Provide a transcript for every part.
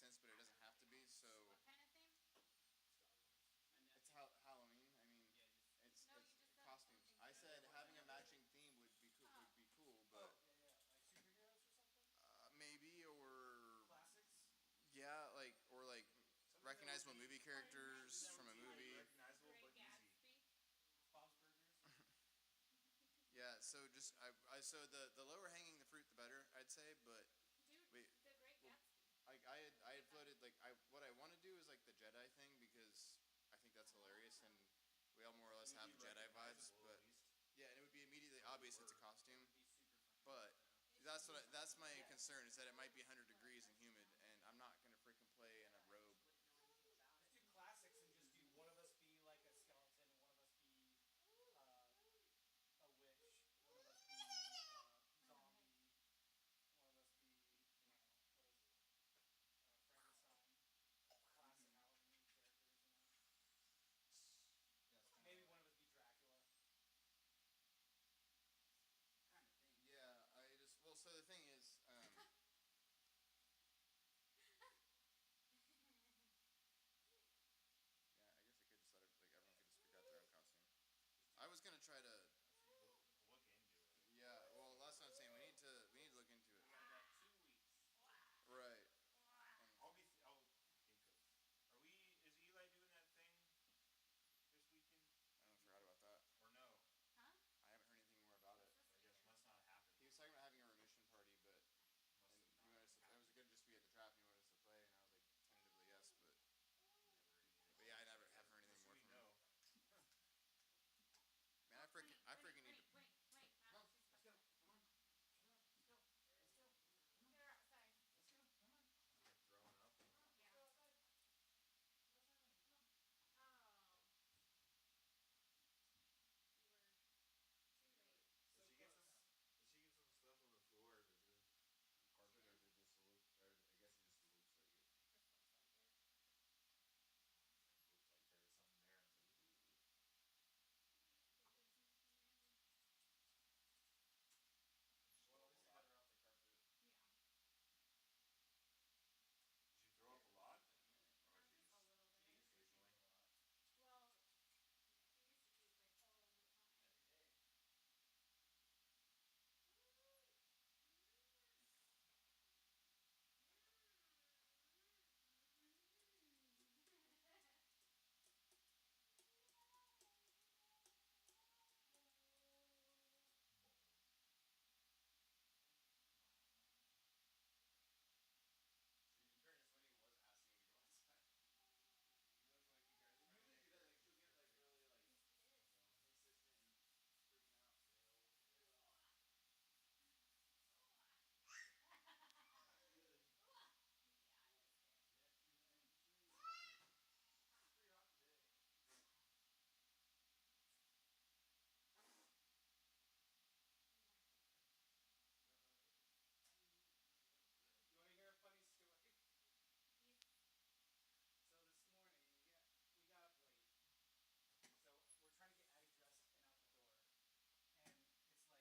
sense, but it doesn't have to be. So What kind of theme? it's Halloween. I mean, it's No, you just said costumes. something. I said having a matching theme would be cool. Would be cool, but Like superheroes or something? maybe or Classics? yeah, like recognizable movie characters from a movie. Recognizable Great but easy. Gatsby. Bob's Burgers? Yeah, so just so the lower hanging the fruit the better, I'd say, but Dude, wait, the Great well, Gatsby. I had floated like what I want to do is like the Jedi thing because I think that's hilarious and we all more or less have Jedi vibes, but yeah, and it would be immediately obvious it's a costume, but that's my concern is that it might be 100 degrees and humid and I'm not gonna freaking play in a robe. Let's do classics and just do one of us be like a skeleton and one of us be a witch, one of us be zombie, one of us be, what is it? Frankenstein. Classic Halloween characters, Maybe one of us be Dracula. Kind of thing. Yeah, so the thing is, yeah, I guess I could just let everyone could just figure out their own costume. I was gonna try to. Look into it. Yeah, well, that's what I'm saying. We need to look into it. We got about 2 weeks. Right. I'll think of. Is Eli doing that thing this weekend? I don't forgot about that. Or no? Huh? I haven't heard anything more about it. I guess must not happen. He was talking about having a remission party, but Must and have he wanted us to, it was gonna just be at the trap and he wanted us to play, and I was like tentatively yes, but yeah, I never haven't heard anything more from him. Man, I freaking need to. Wait. Come on, let's go. Come on. Get her outside. Let's go. Come on. You're throwing up. Yeah. Oh. You were too late. Did she get some stuff on the floor or did the carpet or did this look, or I guess it just looks like it. Just looks like it. Looks like there was something there. It isn't really. Well, at least got her off the carpet. Yeah. Did you throw up a lot? Or did you Just a little bit. occasionally? Well, she used to puke like all the time. Every day. In fairness, when he was asking me to go outside, he looked like you guys were usually do that. Like she'll get like really like insistent and freaking out. Good. Yeah, it is good. Yeah, it's pretty hot today. You want to hear a funny story? He's So this morning we got up late. So we're trying to get Addie dressed and out the door. And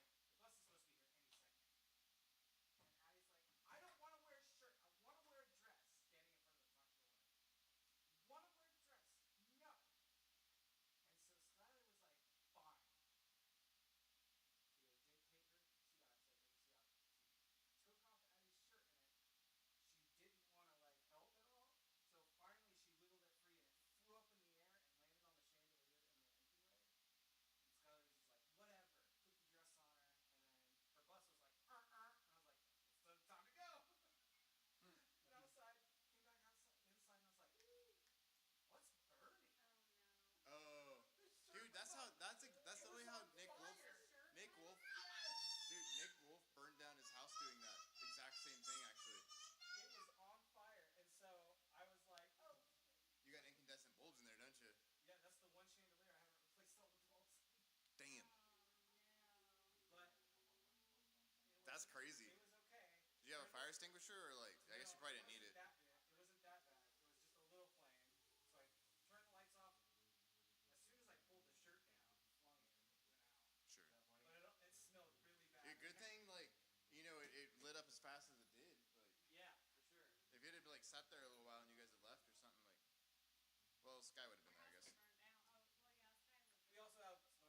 it's like the bus is supposed to be here any second. And Addie's like, I don't want to wear a shirt. I want to wear a dress. Standing in front of the front door. Want to wear a dress? No. And so Skylar was like, fine. He goes, take her. She got upset. She took off Addie's shirt and she didn't want to like help at all. So finally she wiggled it free and it flew up in the air and landed on the chandelier in the entryway. And Skylar was just like, whatever. Put the dress on her and then her bus was like, And I was like, it's time to go. Went outside, came back outside, inside and I was like, what's burning? oh no. Oh, dude, that's literally how Nick Wolf burned down his house doing that exact same thing actually. It was on fire and so I was like, oh. You got incandescent bulbs in there, don't you? Yeah, that's the one chandelier. I haven't replaced all the bulbs. Damn. Oh no. But That's crazy. It was okay. Did you have a fire extinguisher or like? I guess you probably didn't need it. It wasn't that bad. It was just a little flame. So I turned the lights off. As soon as I pulled the shirt down, flung it and it went out. Sure. But it smelled really bad. Good thing, like, it lit up as fast as it did. Like, yeah, for sure. if it had like like sat there a little while and you guys had left or something. Like, well, Sky would have been there, I guess. Burned down. Oh, well, yeah, Sky lived We there. also have smoke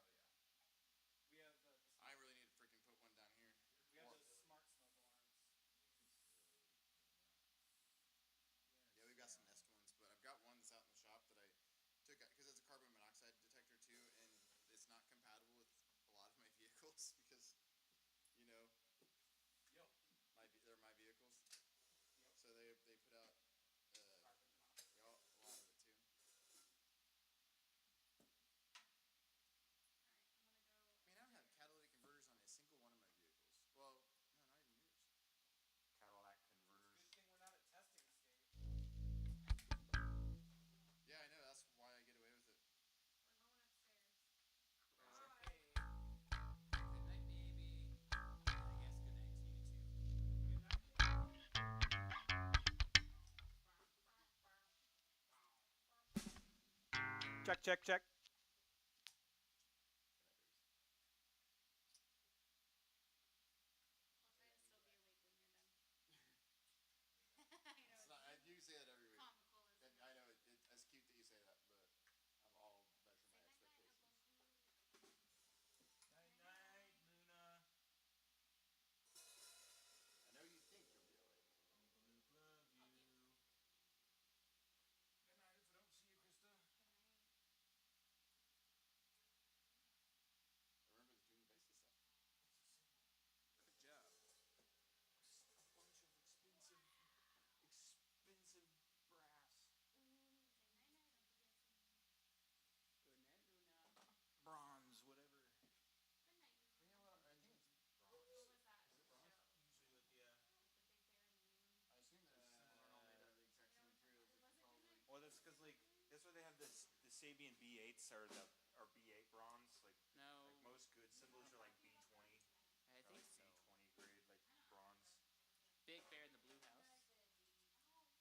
alarms. Well, yeah. We have the I really need to freaking put one down here. we have the smart smoke alarms. Yeah, we've got some Nest ones, but I've got one that's out in the shop that I took because it's a carbon monoxide detector too, and it's not compatible with a lot of my vehicles because, you know, Yo. they're my vehicles. Yep. So they put out Carbon monoxide. a lot of it too. All right, I'm gonna go. I mean, I don't have catalytic converters on a single one of my vehicles. Well, no, not even yours. Cadillac It's converters. a good thing we're not at testing state. Yeah, I know. That's why I get away with it. We're going upstairs. Bye. Good night, baby. I guess good night to you too. Good night, baby. Check, check, check. I'll try to still be awake when you're done. I know. It's not, you say that every week. Comical, isn't And it? I know it's cute that you say that, but I'll measure Say my night night, expectations. Uncle. Night, night, Luna. I know you think you'll be awake. Luke, love you. I'll keep. Good night if I don't see you, Krista. Good night. Remember the tune bass and stuff. What's the Good signal? job. A bunch of expensive brass. Say night night, Uncle Jesse. Good night, Luna. Bronze, whatever. Good night. You know what? I think it's What was that Is it show? bronze? Usually with the The Big Bear and the Moon. I assume that aren't all made out of the exact same materials. Was it Probably. good night? Well, that's because like that's why they have the Sabian B8s or B8 bronze. Like No, most good cymbals are like B20. I think so. B20 grade like bronze. Big Bear in the Blue House. Oh, yeah, that's what it was.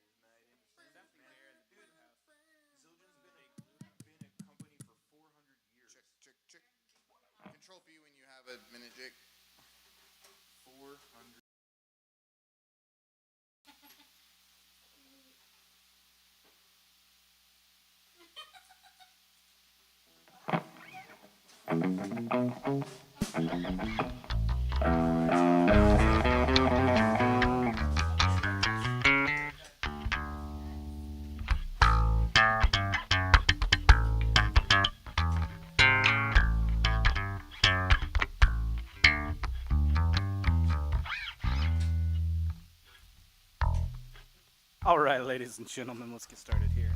Isn't that interesting? It's definitely Man, Bear in the Blue House. Zildjian's Big been Blue House. a company for 400 years. Check, check, check. Control P when you have a minute, Jake. 400. All right, ladies and gentlemen, let's get started here.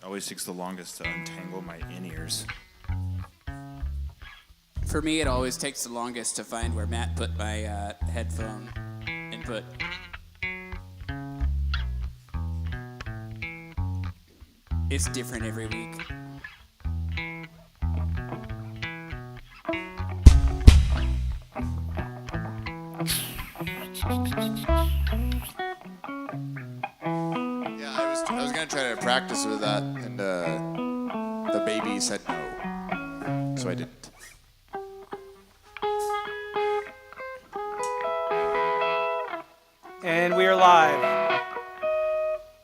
Always takes the longest to untangle my in-ears. For me, it always takes the longest to find where Matt put my headphone input. It's different every week. Yeah, I was gonna try to practice with that, and the baby said no, so I didn't. And we are live.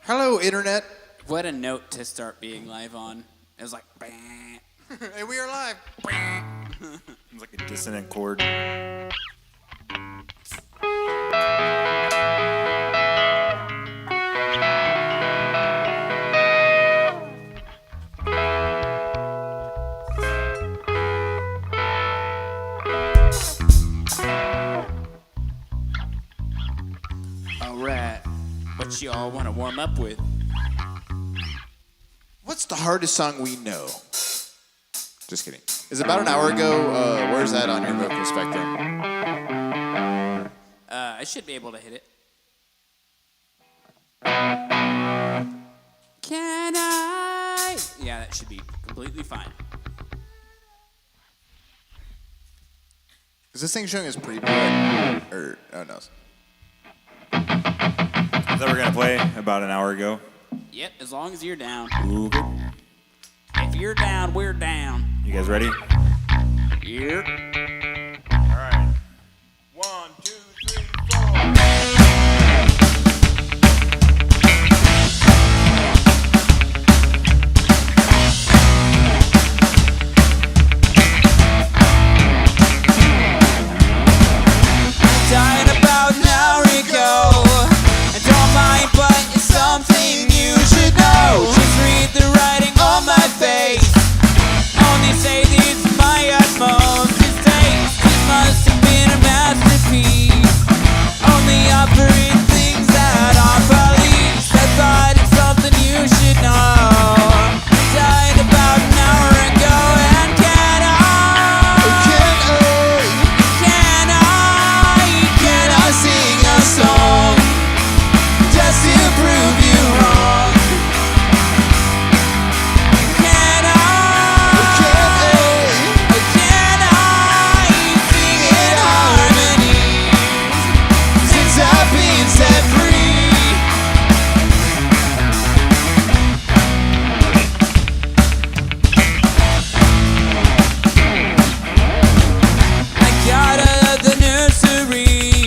Hello, internet, What a note to start being live on. It was like, bang. and we are live. It's like a dissonant chord. All right. What y'all want to warm up with? What's the hardest song we know? Just kidding. Is about an hour ago. Where's that on your vocal spectrum? I should be able to hit it. Can I? Yeah, that should be completely fine. Is this thing showing us pre-play? Oh no. Is that we're gonna play about an hour ago? Yep, as long as you're down. Okay. If you're down, we're down. You guys ready? Yep. All right. 1, 2, 3, 4. Died about an hour ago. And don't mind, but it's something you should know. Just read the writing on my face. Only say this is my utmost mistakes. It must have been a masterpiece. Only offering things that are police. I thought it's something you should know. Died about an hour ago, and can I sing a song just to prove you wrong? Can I sing in harmony since I've been set free? I got out of the nursery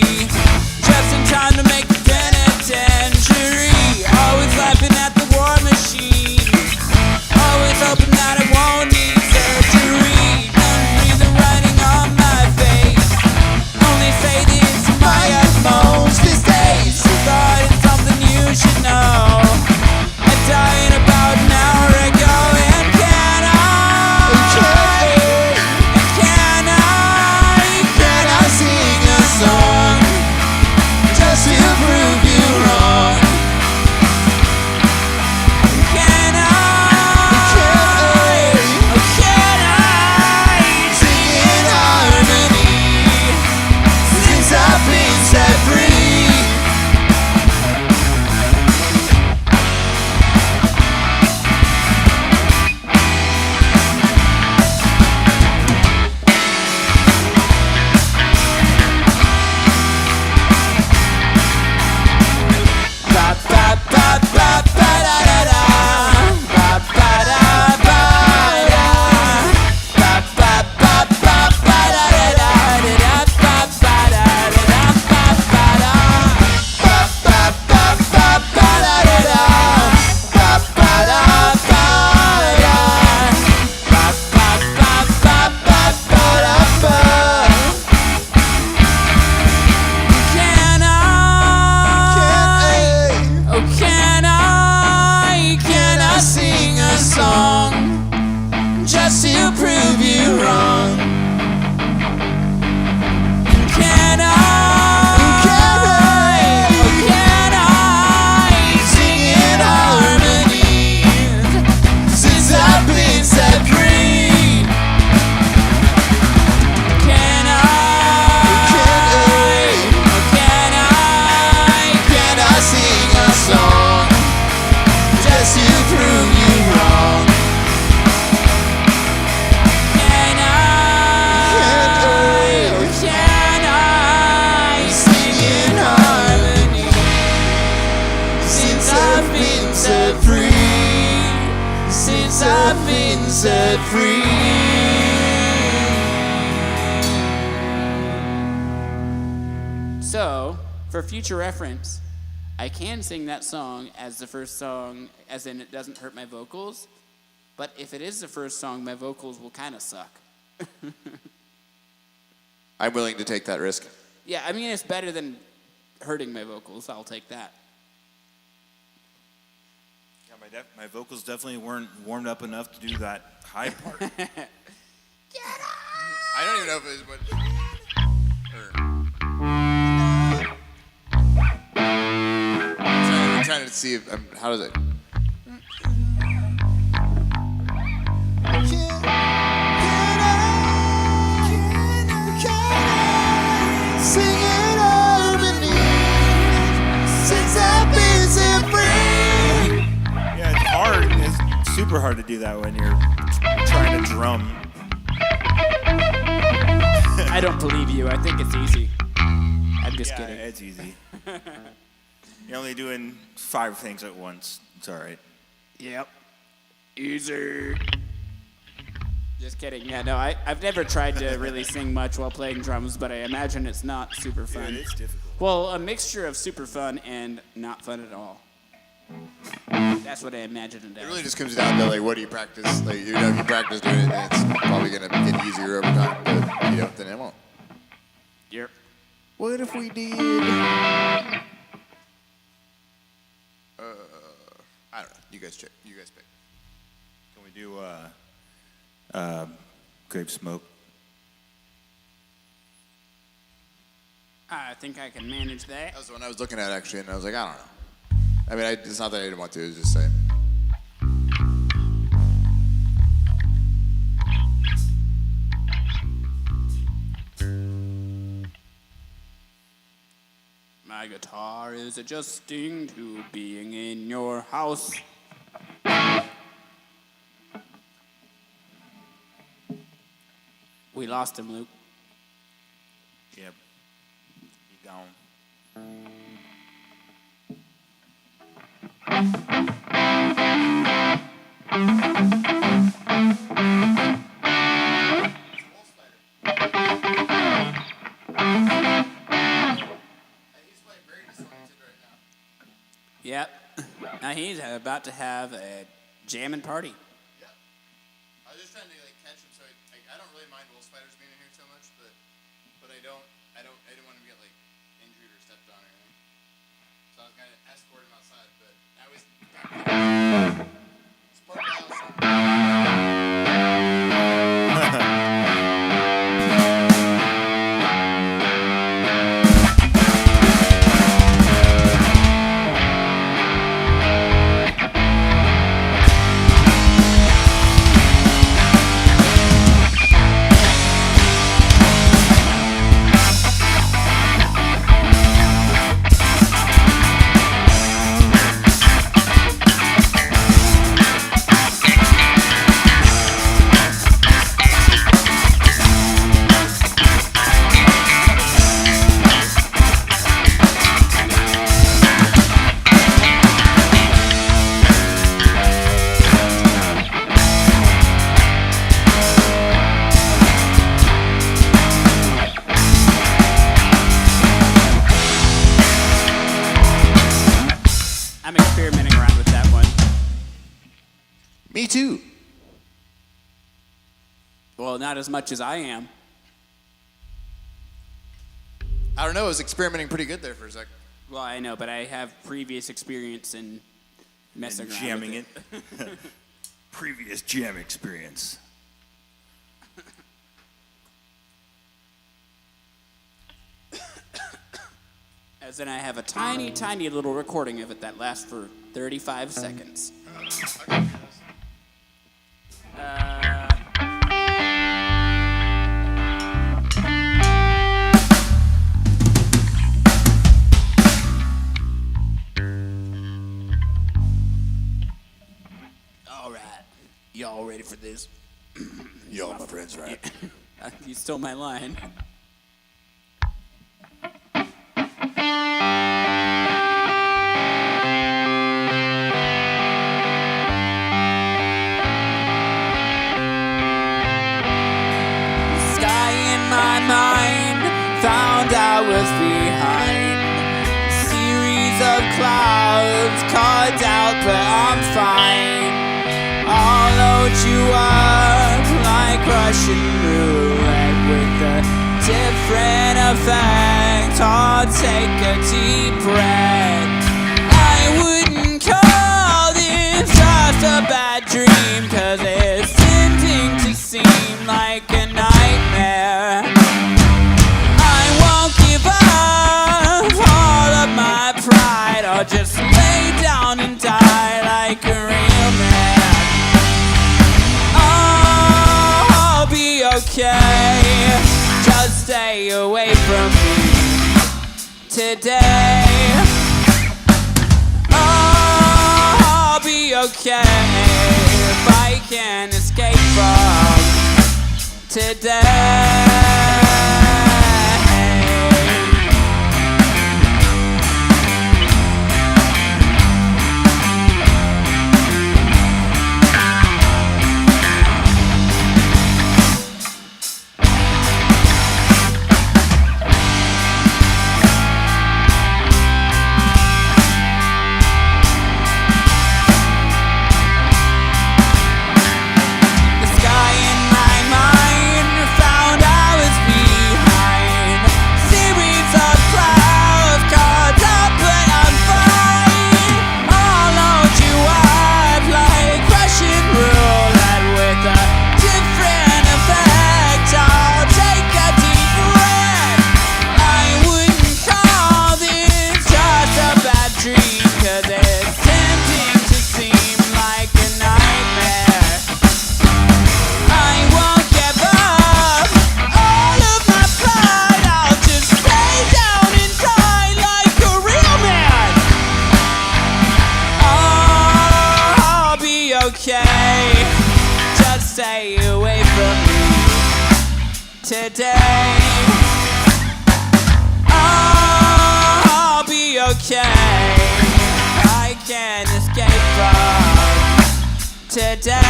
just in time to make the penitentiary. Always laughing at the war machine. Always hoping that I won't need surgery. Don't read the writing on my face. Only say this is my utmost mistakes. I thought it's something you should know. I died about an hour ago, and can I sing a song just to prove you wrong? Can I sing in harmony since I've been set free? Ba ba ba ba ba da da da. Ba ba da ba da. Ba ba ba ba ba da da da da da. Ba ba da da da ba ba da. Ba ba ba ba ba da da da. Ba ba da ba da. Ba ba ba ba ba ba da ba. Can I sing a song just to prove you wrong? Can I sing in harmony since I've been set free? Can I sing a song just to prove you wrong? Can I sing in harmony since I've been set free? Since I've been set free. So, for future reference, I can sing that song as the first song, as in it doesn't hurt my vocals. But if it is the first song, my vocals will kind of suck. I'm willing to take that risk. Yeah, I mean, it's better than hurting my vocals. I'll take that. Yeah, my vocals definitely weren't warmed up enough to do that high part. I don't even know if it was what. I'm trying to see if how does it. Yeah, it's hard. It's super hard to do that when you're trying to drum. I don't believe you. I think it's easy. I'm just Yeah, kidding. it's easy. You're only doing 5 things at once. It's all right. Yep. Easy. Just kidding. Yeah, no, I've never tried to really sing much while playing drums, but I imagine it's not super fun. Dude, it's difficult. Well, a mixture of super fun and not fun at all. That's what I imagine it It as. really just comes down to like, what do you practice? Like, you know, if you practice doing it, then it's probably gonna get easier over time. But if you don't, then it won't. Yep. What if we did? I don't know. You guys check. You guys pick. Can we do Grape Smoke? I think I can manage that. That was the one I was looking at actually, and I was like, I don't know. I mean, it's not that I didn't want to. It was just saying. My guitar is adjusting to being in your house. We lost him, Luke. Yep. He gone. Yep. Now he's about to have a jamming party. Yeah. I was just trying to like catch him, so I don't really mind wolf spiders being in here so much, but I didn't want him to get like injured or stepped on or anything. So I was gonna escort him outside, but now he's back there. It's part of the house. I'm experimenting around with that one. Me too. Well, not as much as I am. I don't know. I was experimenting pretty good there for a sec. Well, I know, but I have previous experience in messing around Jamming with it. Previous jam experience. As in, I have a tiny, tiny little recording of it that lasts for 35 seconds. All right. Y'all ready for this? Y'all my friends, right? You stole my line. Sky in my mind found I was behind. Series of clouds caught out, but I'm fine. I'll load you up like Russian roulette with a different effect. I'll take a deep breath. I wouldn't call this just a bad dream, 'cause it's tending to seem like a nightmare. I won't give up all of my pride. I'll just lay down and die like a real man. I'll be okay. Just stay away from me today. I'll be okay if I can escape from today. I'll be okay. I can escape from today.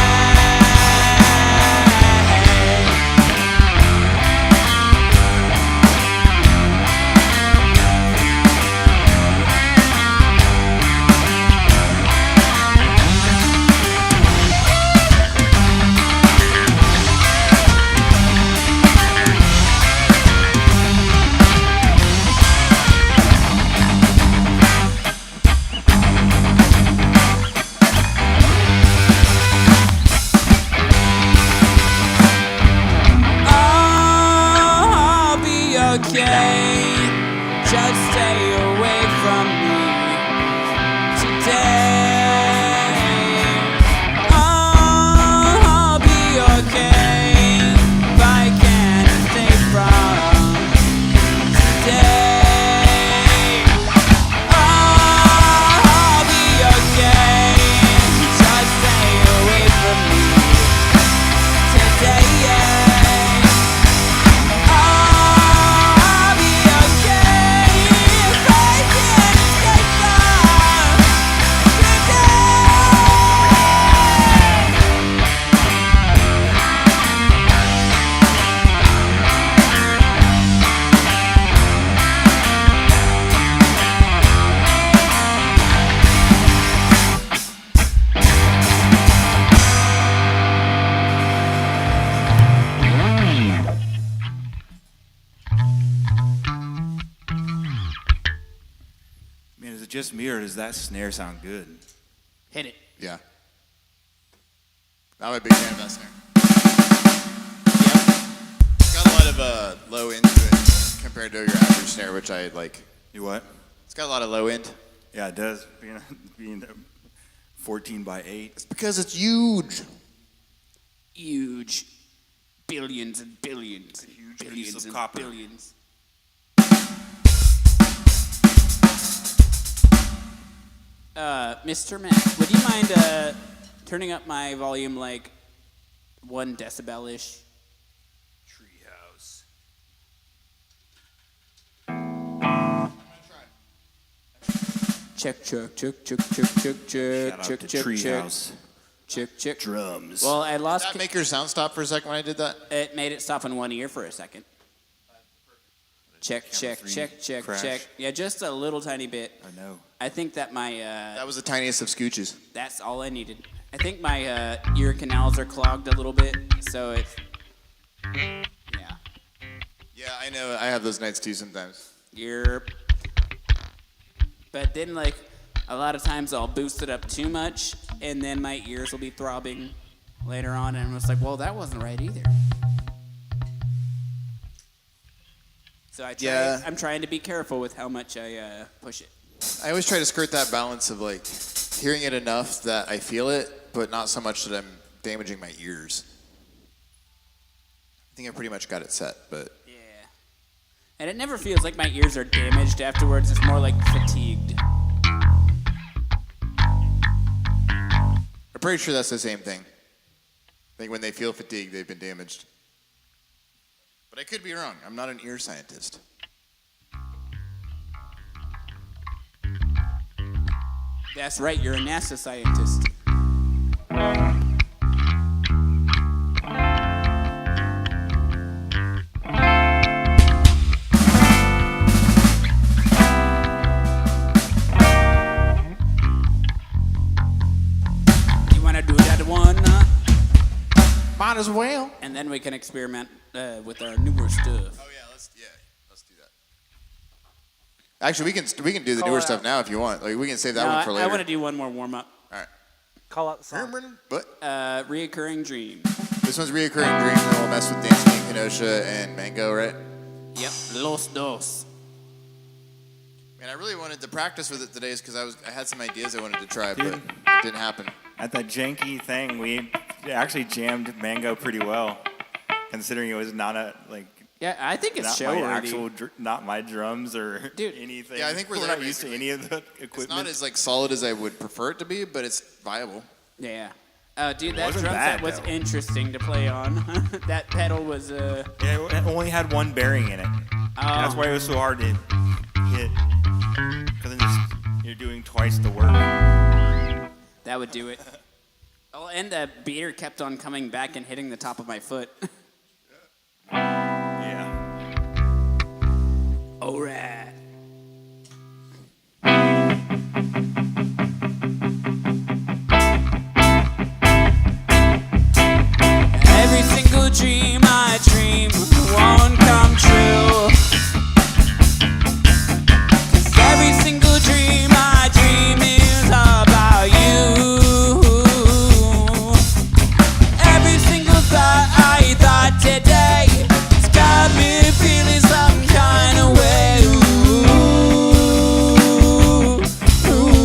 I'll be okay. Just stay away from me today. I'll be okay if I can escape from today. I'll be okay. Just stay away from me today. I'll be okay if I can escape from Man, is it just me or does that snare sound good? Hit it. Yeah. I'm a big fan of that snare. It's got a lot of low end to it compared to your average snare, which I like. You what? It's got a lot of low end. Yeah, it does. Being 14 by 8. It's because it's huge. Huge. Billions and billions. A huge billions piece of and copper. billions. Mr. Matt, would you mind turning up my volume like 1 decibel-ish? Treehouse. Check, check, check, check, check, check, check, Shout out check, to check, check, Treehouse. check, check. Drums. Well, I Did lost. that make your sound stop for a second when I did that? It made it stop in one ear for a second. Check, check, 3 check, check, crash. check. Yeah, just a little tiny bit. I know. I think that my That was the tiniest of scooches. that's all I needed. I think my ear canals are clogged a little bit, so it's yeah. Yeah, I know. I have those nights too sometimes. Yerp. But then, like, a lot of times I'll boost it up too much, and then my ears will be throbbing later on, and it's like, well, that wasn't right either. So I'm trying to be careful with how much I push it. I always try to skirt that balance of like hearing it enough that I feel it, but not so much that I'm damaging my ears. I think I pretty much got it set, but Yeah. And it never feels like my ears are damaged afterwards. It's more like fatigued. I'm pretty sure that's the same thing. I think when they feel fatigued, they've been damaged. But I could be wrong. I'm not an ear scientist. That's right, you're a NASA scientist. You want to do that one? Might as well. And then we can experiment with our newer stuff. Oh yeah, let's do that. Actually, we can do the Call newer it stuff out. now if you want. Like we can save that No, one for later. I want to do one more warm-up. All right. Call out the song. But Reoccurring dream. this one's reoccurring dream, and we'll mess with Dancing in Kenosha and Mango, right? Yep, Los Dos. Man, I really wanted to practice with it today, because I had some ideas I wanted to try, but Dude. it didn't happen. At that janky thing, we actually jammed Mango pretty well, considering it was not a like Yeah, I think it's not show my worthy. actual not my drums or Dude. anything. Yeah, I think we're there, not used to basically. any of the It's equipment. not as like solid as I would prefer it to be, but it's viable. Yeah. Oh, dude, that wasn't drum bad, set was though. interesting to play on. That pedal was Yeah, it only had one bearing in it. That's why it was so hard to hit. Because then you're doing twice the work. that would do it. Oh, and the beater kept on coming back and hitting the top of my foot. Yeah. All right. Every single dream I dream won't come true. 'Cause every single dream I dream is about you. Every single thought I thought today has got me feeling some kind of way. Ooh, ooh.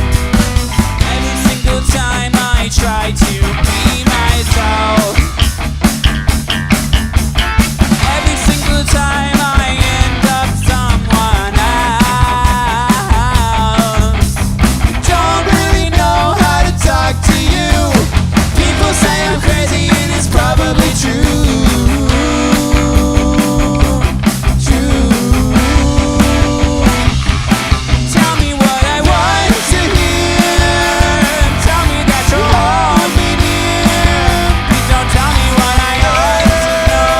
Every single time I try to be myself, every single time I end up someone else. Don't really know how to talk to you. People say I'm crazy and it's probably true. True. Tell me what I want to hear. Tell me that you'll hold me near. Please don't tell me what I ought to know.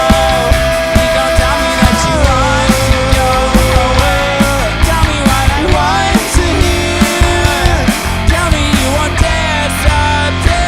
Please don't tell me that you want to go away. Tell me what I want to hear. Tell me you won't disappear.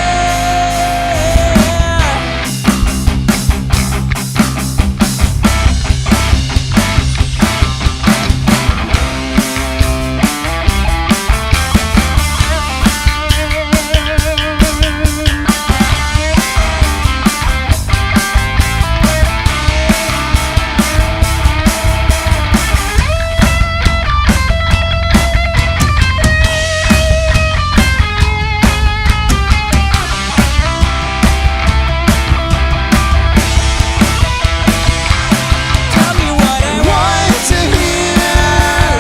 Tell me what I want to hear.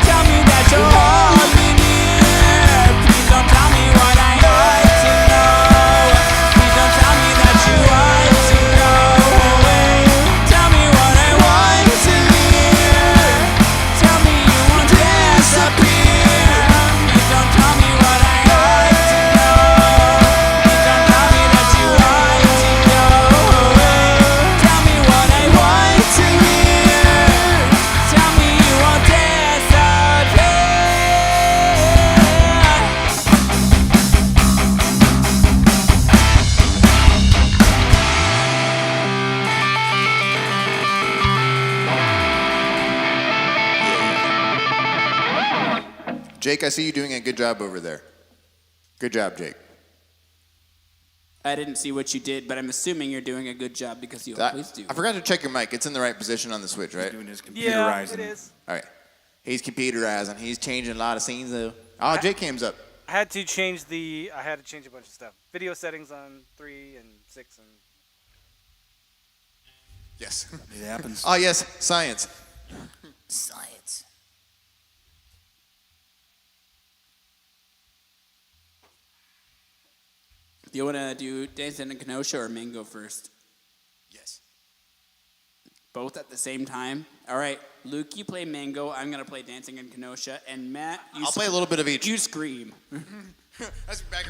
Tell me that you'll hold me near. Please don't tell me what I ought to know. Please don't tell me that you want to go away. Tell me what I want to hear. Tell me you won't disappear. Please don't tell me what I ought to know. Please don't tell me that you want to go away. Tell me what I want to hear. Tell me you won't disappear. Jake, I see you doing a good job over there. Good job, Jake. I didn't see what you did, but I'm assuming you're doing a good job because you always do. I forgot to check your mic. It's in the right position on the switch, right? Doing his Yeah, computerizing. it is. All right. He's computerizing. He's changing a lot of scenes, though. Oh, Jake cam's up. I had to change a bunch of stuff. Video settings on 3 and 6 and Yes. It happens. Oh, yes. Science. Science. Do you want to do Dancing in Kenosha or Mango first? Yes. Both at the same time? All right, Luke, you play Mango. I'm going to play Dancing in Kenosha. And Matt, you I'll play a little bit of each. You scream. That's back.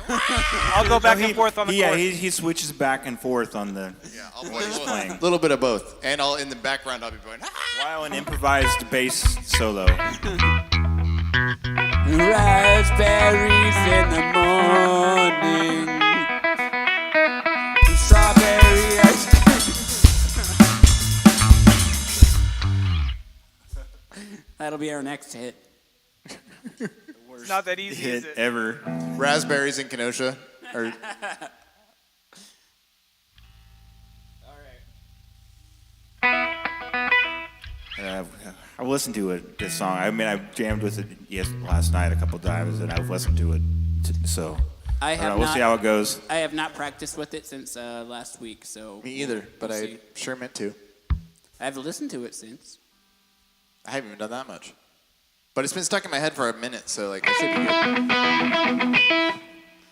I'll go back and forth on the Yeah, chorus. he switches back and forth on the Yeah, I'll what he's play playing. a little bit of both. And in the background, I'll be going, While an improvised bass solo. Raspberries in the morning. Strawberry ice cream. That'll be our next hit. It's not that easy, is Hit it? ever. raspberries in Kenosha. Or, I've listened to this song. I mean, I jammed with it last night a couple times, and I've listened to it So I I don't have know, we'll not. see how it goes. I have not practiced with it since last week, so. Me either, but we'll I see. sure meant to. I've listened to it since. I haven't even done that much. But it's been stuck in my head for a minute, so like I should be good.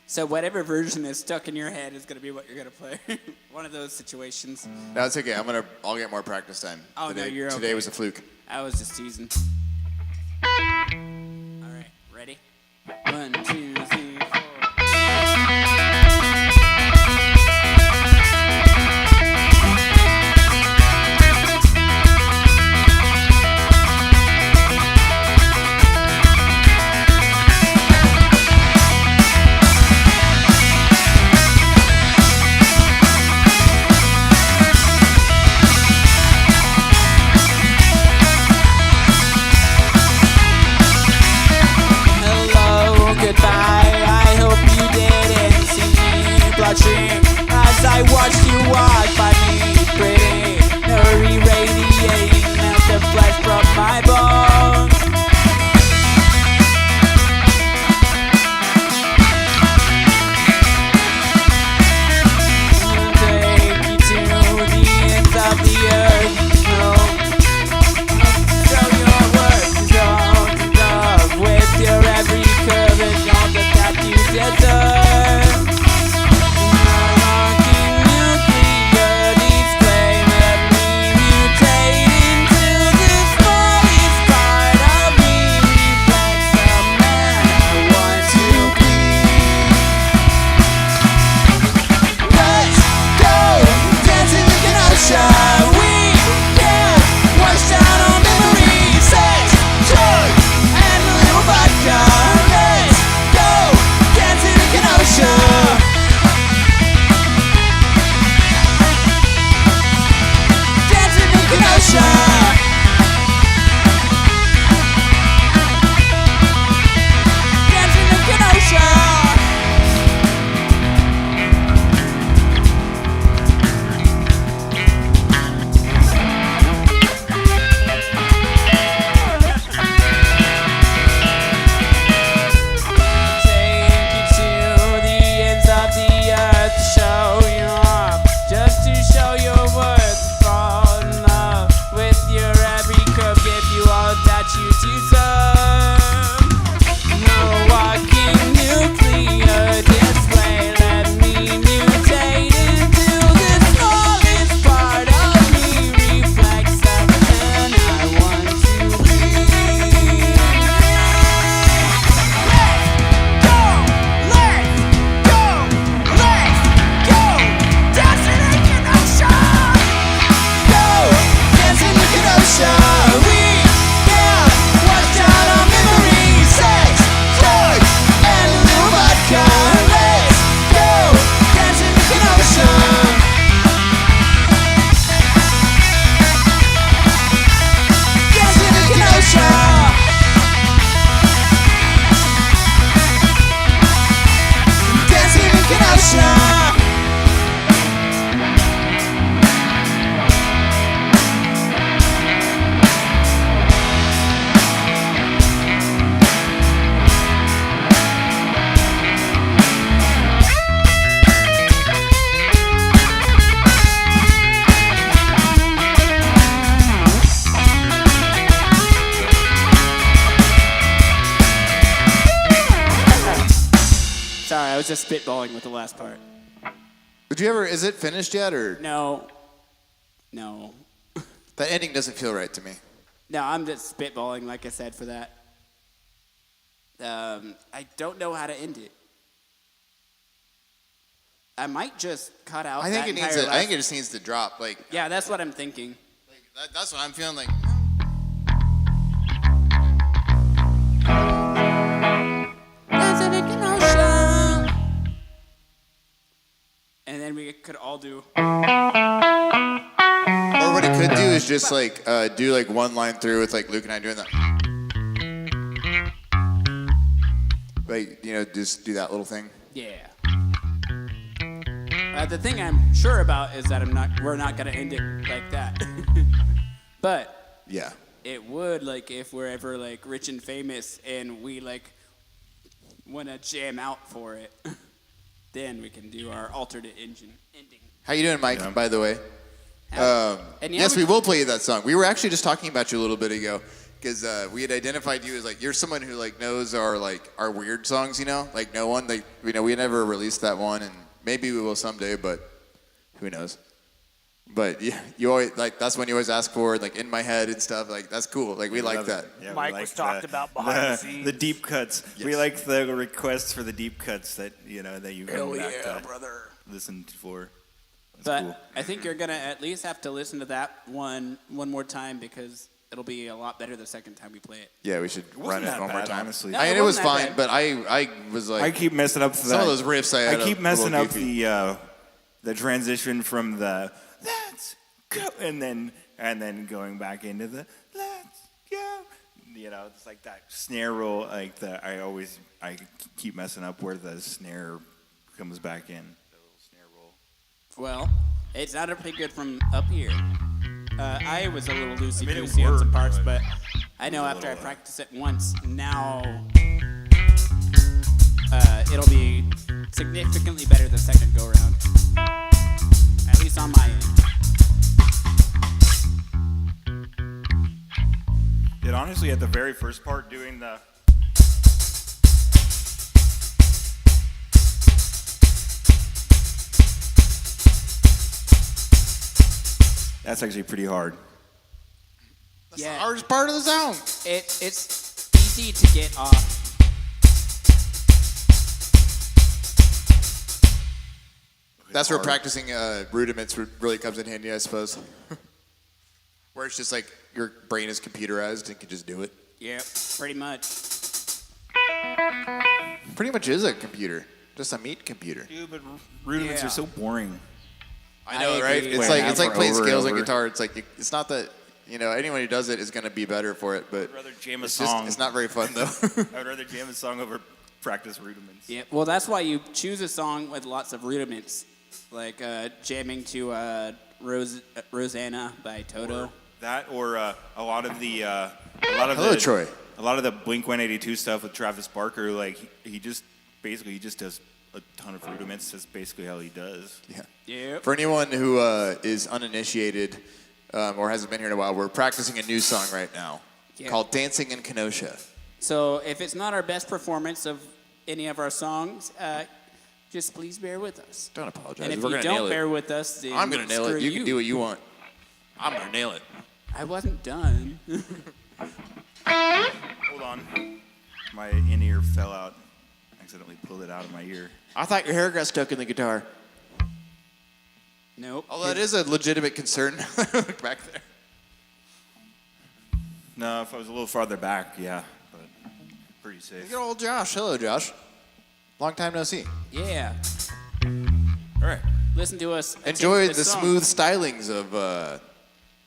So whatever version is stuck in your head is gonna be what you're gonna play. One of those situations. No, it's okay. I'll get more practice time. Oh, no, you're Today okay. was a fluke. I was just teasing. All right, ready? 1, 2, 3, 4. Hello, goodbye. I hope you didn't see me blushing as I watched you walk by me, pretty. No irradiating melt the flesh from my bones. I'll take you to the ends of the earth. No. Show your worth, strong to love with your every curve and all that you deserve. Unlocking nuclear display, let me mutate into the smallest part of me. Reflects the man I want to be. Let's go dancing in an ocean. We can wash down our memories, sex, drugs, and a little vodka. Let's go dancing in an ocean. Dancing in an ocean. Dancing in an ocean. Take you to the ends of the earth to show you off, just to show your worth. Fall in love with your every curve, give you all that you deserve. No walking nuclear display, let me mutate into the smallest part of me. Reflects the man I want to be. Sorry, I was just spitballing with the last part. Did you ever? Is it finished yet, or No. that ending doesn't feel right to me? No, I'm just spitballing, like I said, for that. I don't know how to end it. I might just cut out I think that it needs. entire I think last- it just needs to drop. Like Yeah, that's what I'm thinking. that's what I'm feeling. Like And then we could all do. Or what it could do is just like do like one line through with like Luke and I doing that. Like just do that little thing. Yeah. The thing I'm sure about is that we're not gonna end it like that. But Yeah. it would, like, if we're ever like rich and famous and we want to jam out for it, then we can do our alternate ending. How you doing, Mike? Yeah. By the way. And Yes, we will play you that song. We were actually just talking about you a little bit ago because we had identified you as like you're someone who like knows our weird songs. You know, like no one like we never released that one, and maybe we will someday, but who knows? But yeah, you always like that's when you always ask for like in my head and stuff. Like that's cool. Like we like that. Yeah, we Mike like was talked about behind the scenes. The deep cuts. We Yes. like the requests for the deep cuts that that you come back to brother. listen for. That's But cool. I think you're gonna at least have to listen to that one more time because it'll be a lot better the second time we play it. Yeah, we should run it that one more bad, time. honestly. No, I mean, it it was wasn't that fine, bad. but I was like I keep messing up some of those riffs. I keep messing up goofy. the transition from the let's go and then going back into the let's go. It's like that snare roll. Like I keep messing up where the snare comes back in. The little snare roll. Well, it sounded pretty good from up here. I was a little loosey it goosey on some worked, parts, but but I know after I practice it once, now it'll be significantly better the second go round. At least on my end. It honestly, at the very first part, doing the that's actually pretty hard. That's the hardest part of the song. It's easy to get off. That's where practicing rudiments really comes in handy, I suppose. Where it's just like your brain is computerized and can just do it. Yep, pretty much. Pretty much is a computer, just a meat computer. Dude, but rudiments Yeah. are so boring. I know, I right? agree. It's Playing like that for playing over and scales on over. guitar. It's like it's not that anyone who does it is going to be better for it, but I'd rather jam a it's song. it's not very fun though. I would rather jam a song over practice rudiments. Yeah, well, that's why you choose a song with lots of rudiments, like jamming to Rosanna by Toto. That or a lot of the Hello, Troy. A lot of the Blink 182 stuff with Travis Barker, like he just does a ton of rudiments. That's basically how he does. Yeah. Yep. For anyone who is uninitiated or hasn't been here in a while, we're practicing a new song right now Yeah. called "Dancing in Kenosha." So if it's not our best performance of any of our songs, just please bear with us. Don't apologize. And if We're you gonna don't nail bear it. with us, then I'm gonna nail screw it. You can do what you want. I'm gonna nail it. I wasn't done. Hold on, my in-ear fell out. Accidentally pulled it out of my ear. I thought your hair got stuck in the guitar. Nope. Oh, that is a legitimate concern. Look back there. No, if I was a little farther back, yeah, but pretty safe. Look at old Josh. Hello, Josh. Long time no see. Yeah. All right. Listen to us. Enjoy attempt the this song. smooth stylings of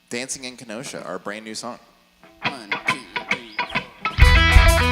"Dancing in Kenosha," our brand new song. 1, 2, 3, 4.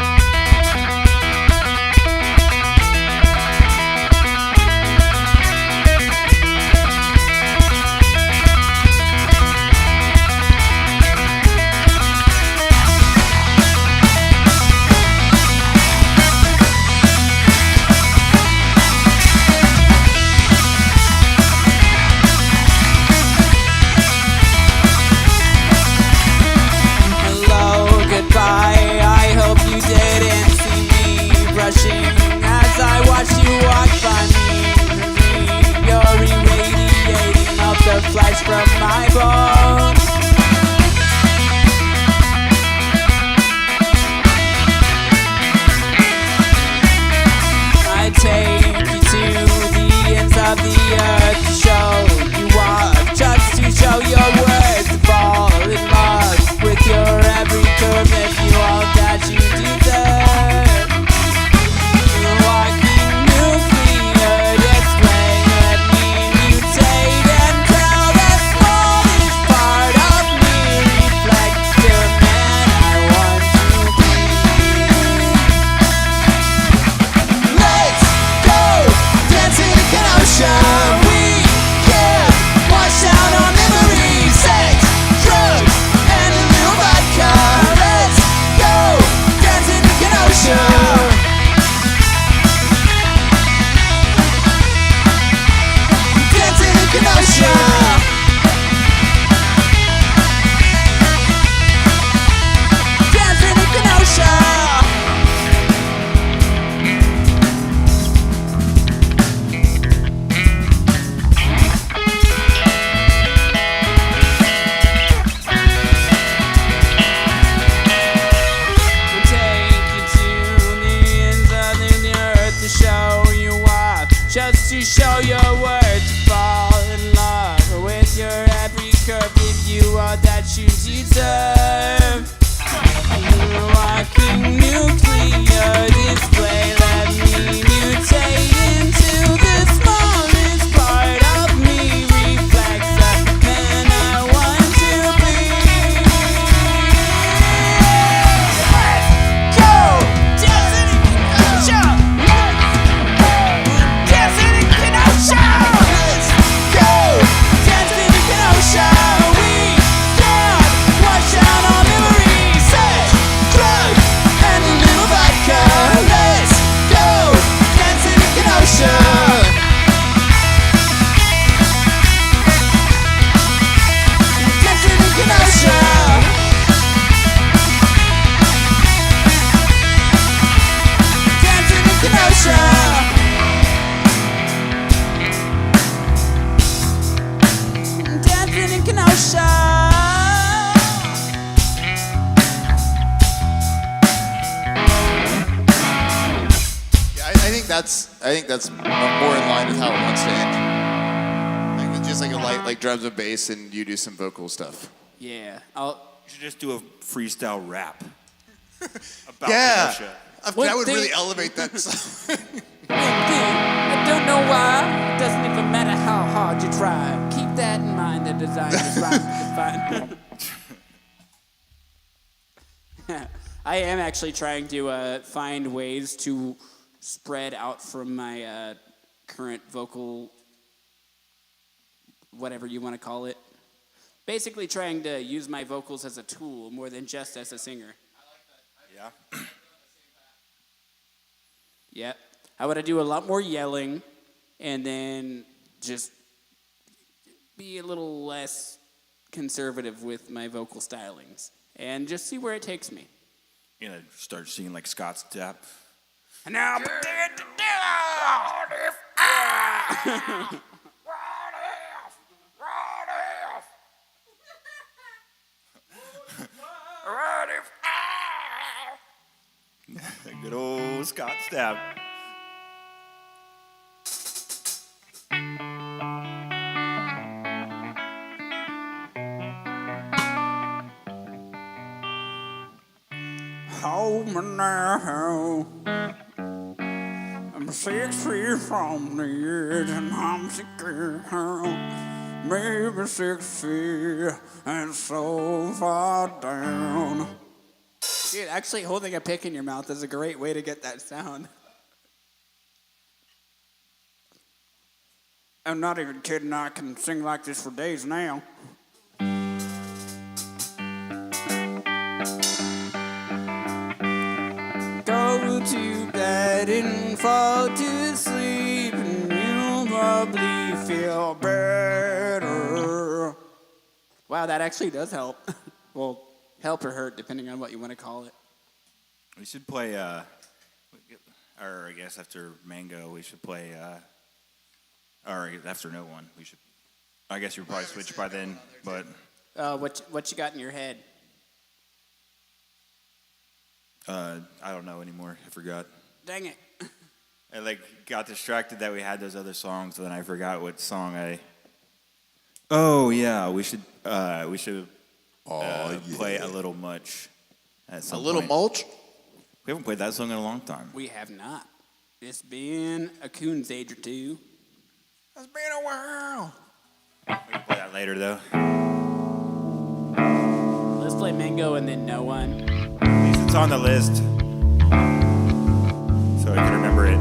Hello, goodbye. I hope you didn't see me brushing as I watched you walk by me. You're irradiating up the flesh from my bones. I take you to the ends of the earth to show you what, just to show your worth, to fall in love with your every curve that you all that you deserve. Walking nuclear display, let me mutate and tell the smallest part you all that you deserve. Walking nuclear display, let me mutate into the smallest part of me. Reflects the man I want to be. Let's go! Dancing in Kenosha! Dancing in Kenosha! Let's go! Dancing in Kenosha! We can wash out our memories. Sex, drugs, and a little vodka. Let's go! Dancing in Kenosha! Dancing in Kenosha! Dancing in Kenosha! Dancing in Kenosha! Yeah, I think that's more in line with how it wants to end. Like with just like a light like drums and bass, and you do some vocal stuff. Yeah, You should just do a freestyle rap about Yeah. Kenosha. One That would thing- really elevate that song. I don't know why. It doesn't even matter how hard you try. Keep that in mind. The design is right. I am actually trying to find ways to spread out from my current vocal, whatever you want to call it. Basically, trying to use my vocals as a tool more than just as a singer. Yeah. Yep. I want to do a lot more yelling and then just be a little less conservative with my vocal stylings and just see where it takes me. You know, start singing like Scott Stapp. And now, Good old Scott Stapp. hold me now. I'm 6 feet from the edge and I'm secure. Maybe 6 feet and so far down. Dude, actually holding a pick in your mouth is a great way to get that sound. I'm not even kidding, I can sing like this for days now. Go to bed and fall to sleep and you'll probably feel better. Wow, that actually does help. Well, help or hurt, depending on what you want to call it. We should play, or I guess after Mango, we should play, or after No One, we should, I guess you'll probably switch by then, but What you got in your head? I don't know anymore. I forgot. Dang it. I got distracted that we had those other songs, and then I forgot what song I. Oh yeah, we should play A Little Much. At some A little point. mulch. We haven't played that song in a long time. We have not. It's been a coon's age or two. It's been a while. We can play that later though. Let's play Mango and then No One. At least it's on the list, so I can remember it.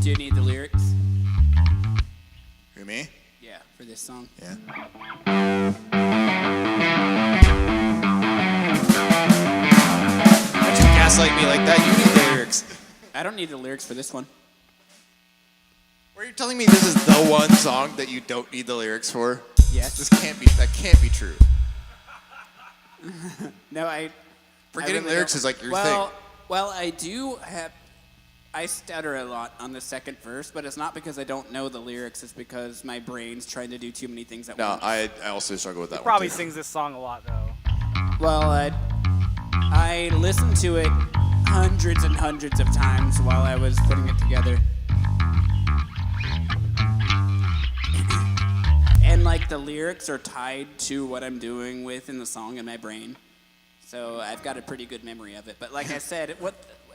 Do you need the lyrics? Who, me? Yeah, for this song. Yeah. Don't you gaslight me like that. You need the lyrics. I don't need the lyrics for this one. Are you telling me this is the one song that you don't need the lyrics for? Yes. That can't be true. No, I Forgetting really lyrics don't. is like your well, thing. Well, I do have. I stutter a lot on the second verse, but it's not because I don't know the lyrics. It's because my brain's trying to do too many things at No, once. I also struggle with that Probably one. sings this song a lot though. Well, I listened to it hundreds and hundreds of times while I was putting it together. And like the lyrics are tied to what I'm doing with in the song in my brain. So I've got a pretty good memory of it. But like I said, at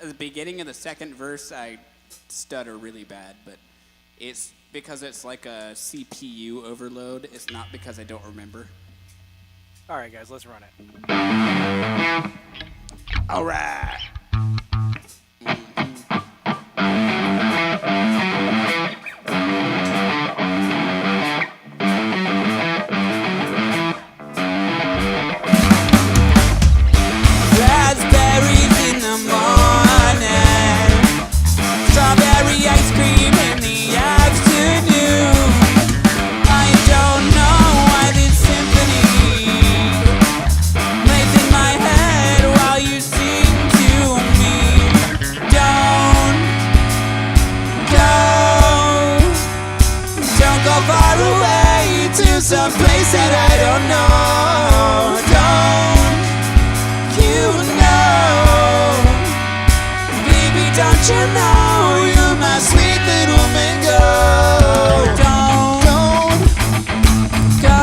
the beginning of the second verse, I stutter really bad. But it's because it's like a CPU overload. It's not because I don't remember. All right, guys, let's run it. All right. Raspberries in the morning, strawberry ice cream in the afternoon. I don't know why this symphony plays in my head while you sing to me. Don't go far away to some place that I don't know. Don't you know you're my sweet little mango? Don't go,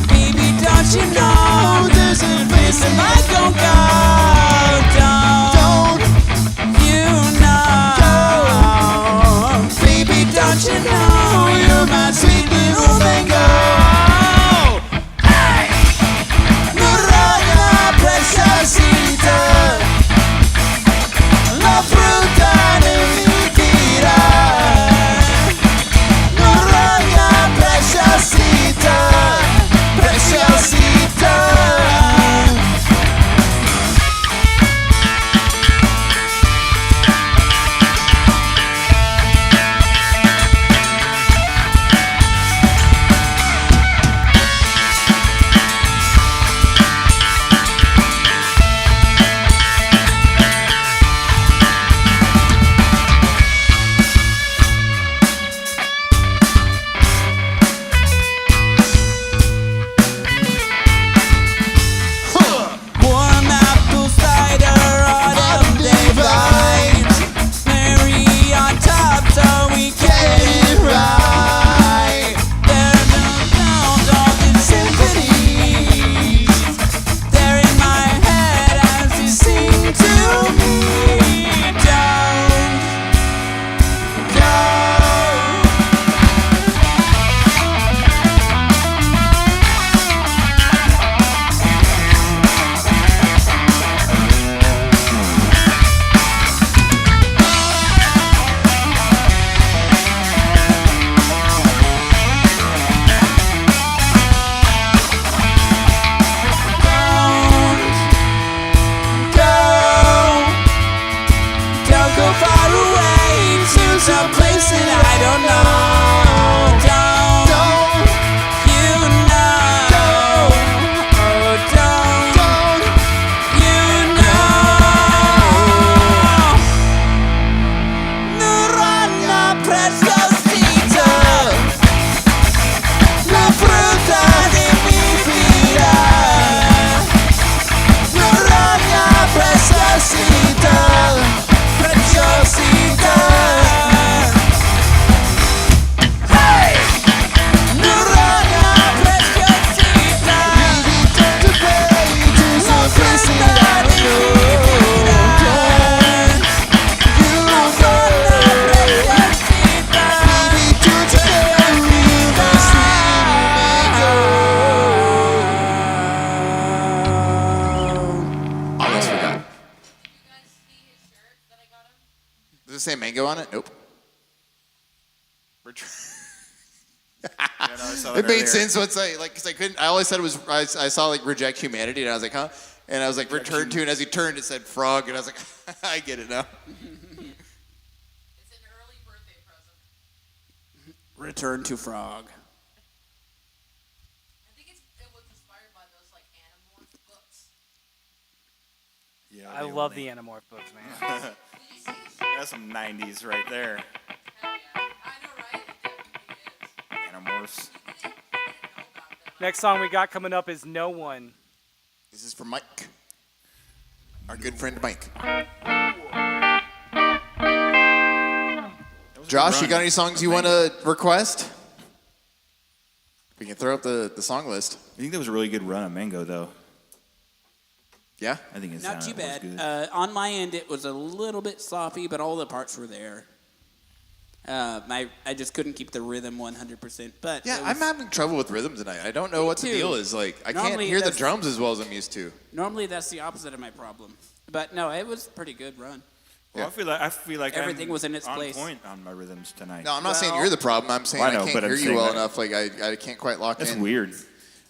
baby. Don't you know there's a place that I don't go? Don't you know, baby? Don't you know you're my sweet little mango? Hey, no raya preciosita. La fruta de mi vida, no raya preciosita, preciosita. Does it say mango on it? Nope. It made sense once because I couldn't. I always said it was. I saw like reject humanity, and I was like, huh? And I was like, return to, and as he turned, it said frog, and I was like, I get it now. It's an early birthday present. Return to frog. I think it was inspired by those like Animorph books. Yeah, I love the Animorph books, man. Did you see this? That's some 90s right there. Hell yeah. I know, right? It definitely is. Animorphs. You didn't know about them. Next song we got coming up is No One. This is for Mike. Our good friend Mike. Josh, you got any songs you want to request? We can throw up the song list. I think that was a really good run on Mango, though. Yeah? I think it's Not too bad. Good. On my end, it was a little bit sloppy, but all the parts were there. I just couldn't keep the rhythm 100%. But Yeah, I'm having trouble with rhythm tonight. I don't know what the too. deal is. Like, I can't Normally, hear the that's- drums as well as I'm used to. normally that's the opposite of my problem. But no, it was a pretty good run. Well, I feel like Everything I'm was in its on place. point on my rhythms tonight. No, I'm not saying Well- you're the problem. I'm saying I know, I can't but I'm hear you saying well that- enough. Like, I can't quite lock That's in. weird.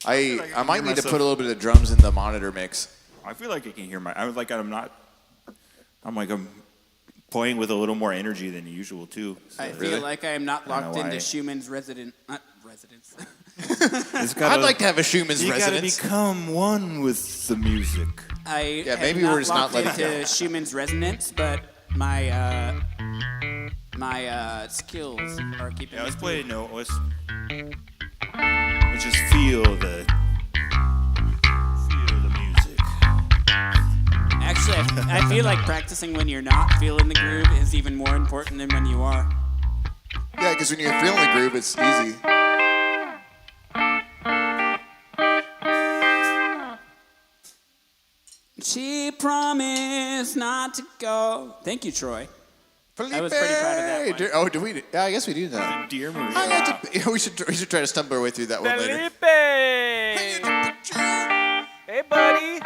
I I might hear need to myself- put a little bit of drums in the monitor mix. I feel like I can hear I'm playing with a little more energy than usual too. So I Really? feel like I am not I don't locked know into why. Schumann's not residence. it's gotta, I'd like to have a Schumann's You gotta resonance. become one with the music. I Yeah, have maybe not we're just not locked letting into Schumann's resonance, but my skills are keeping Yeah, me let's play a note. Let's just feel the music. Actually, I feel like practicing when you're not feeling the groove is even more important than when you are. Yeah, because when you're feeling the groove, it's easy. She promised not to go. Thank you, Troy. I was pretty proud of that one. Oh, do we? Yeah, I guess we do that. Dear Maria. I got to, we should try to stumble our way through that one later. Hey, buddy.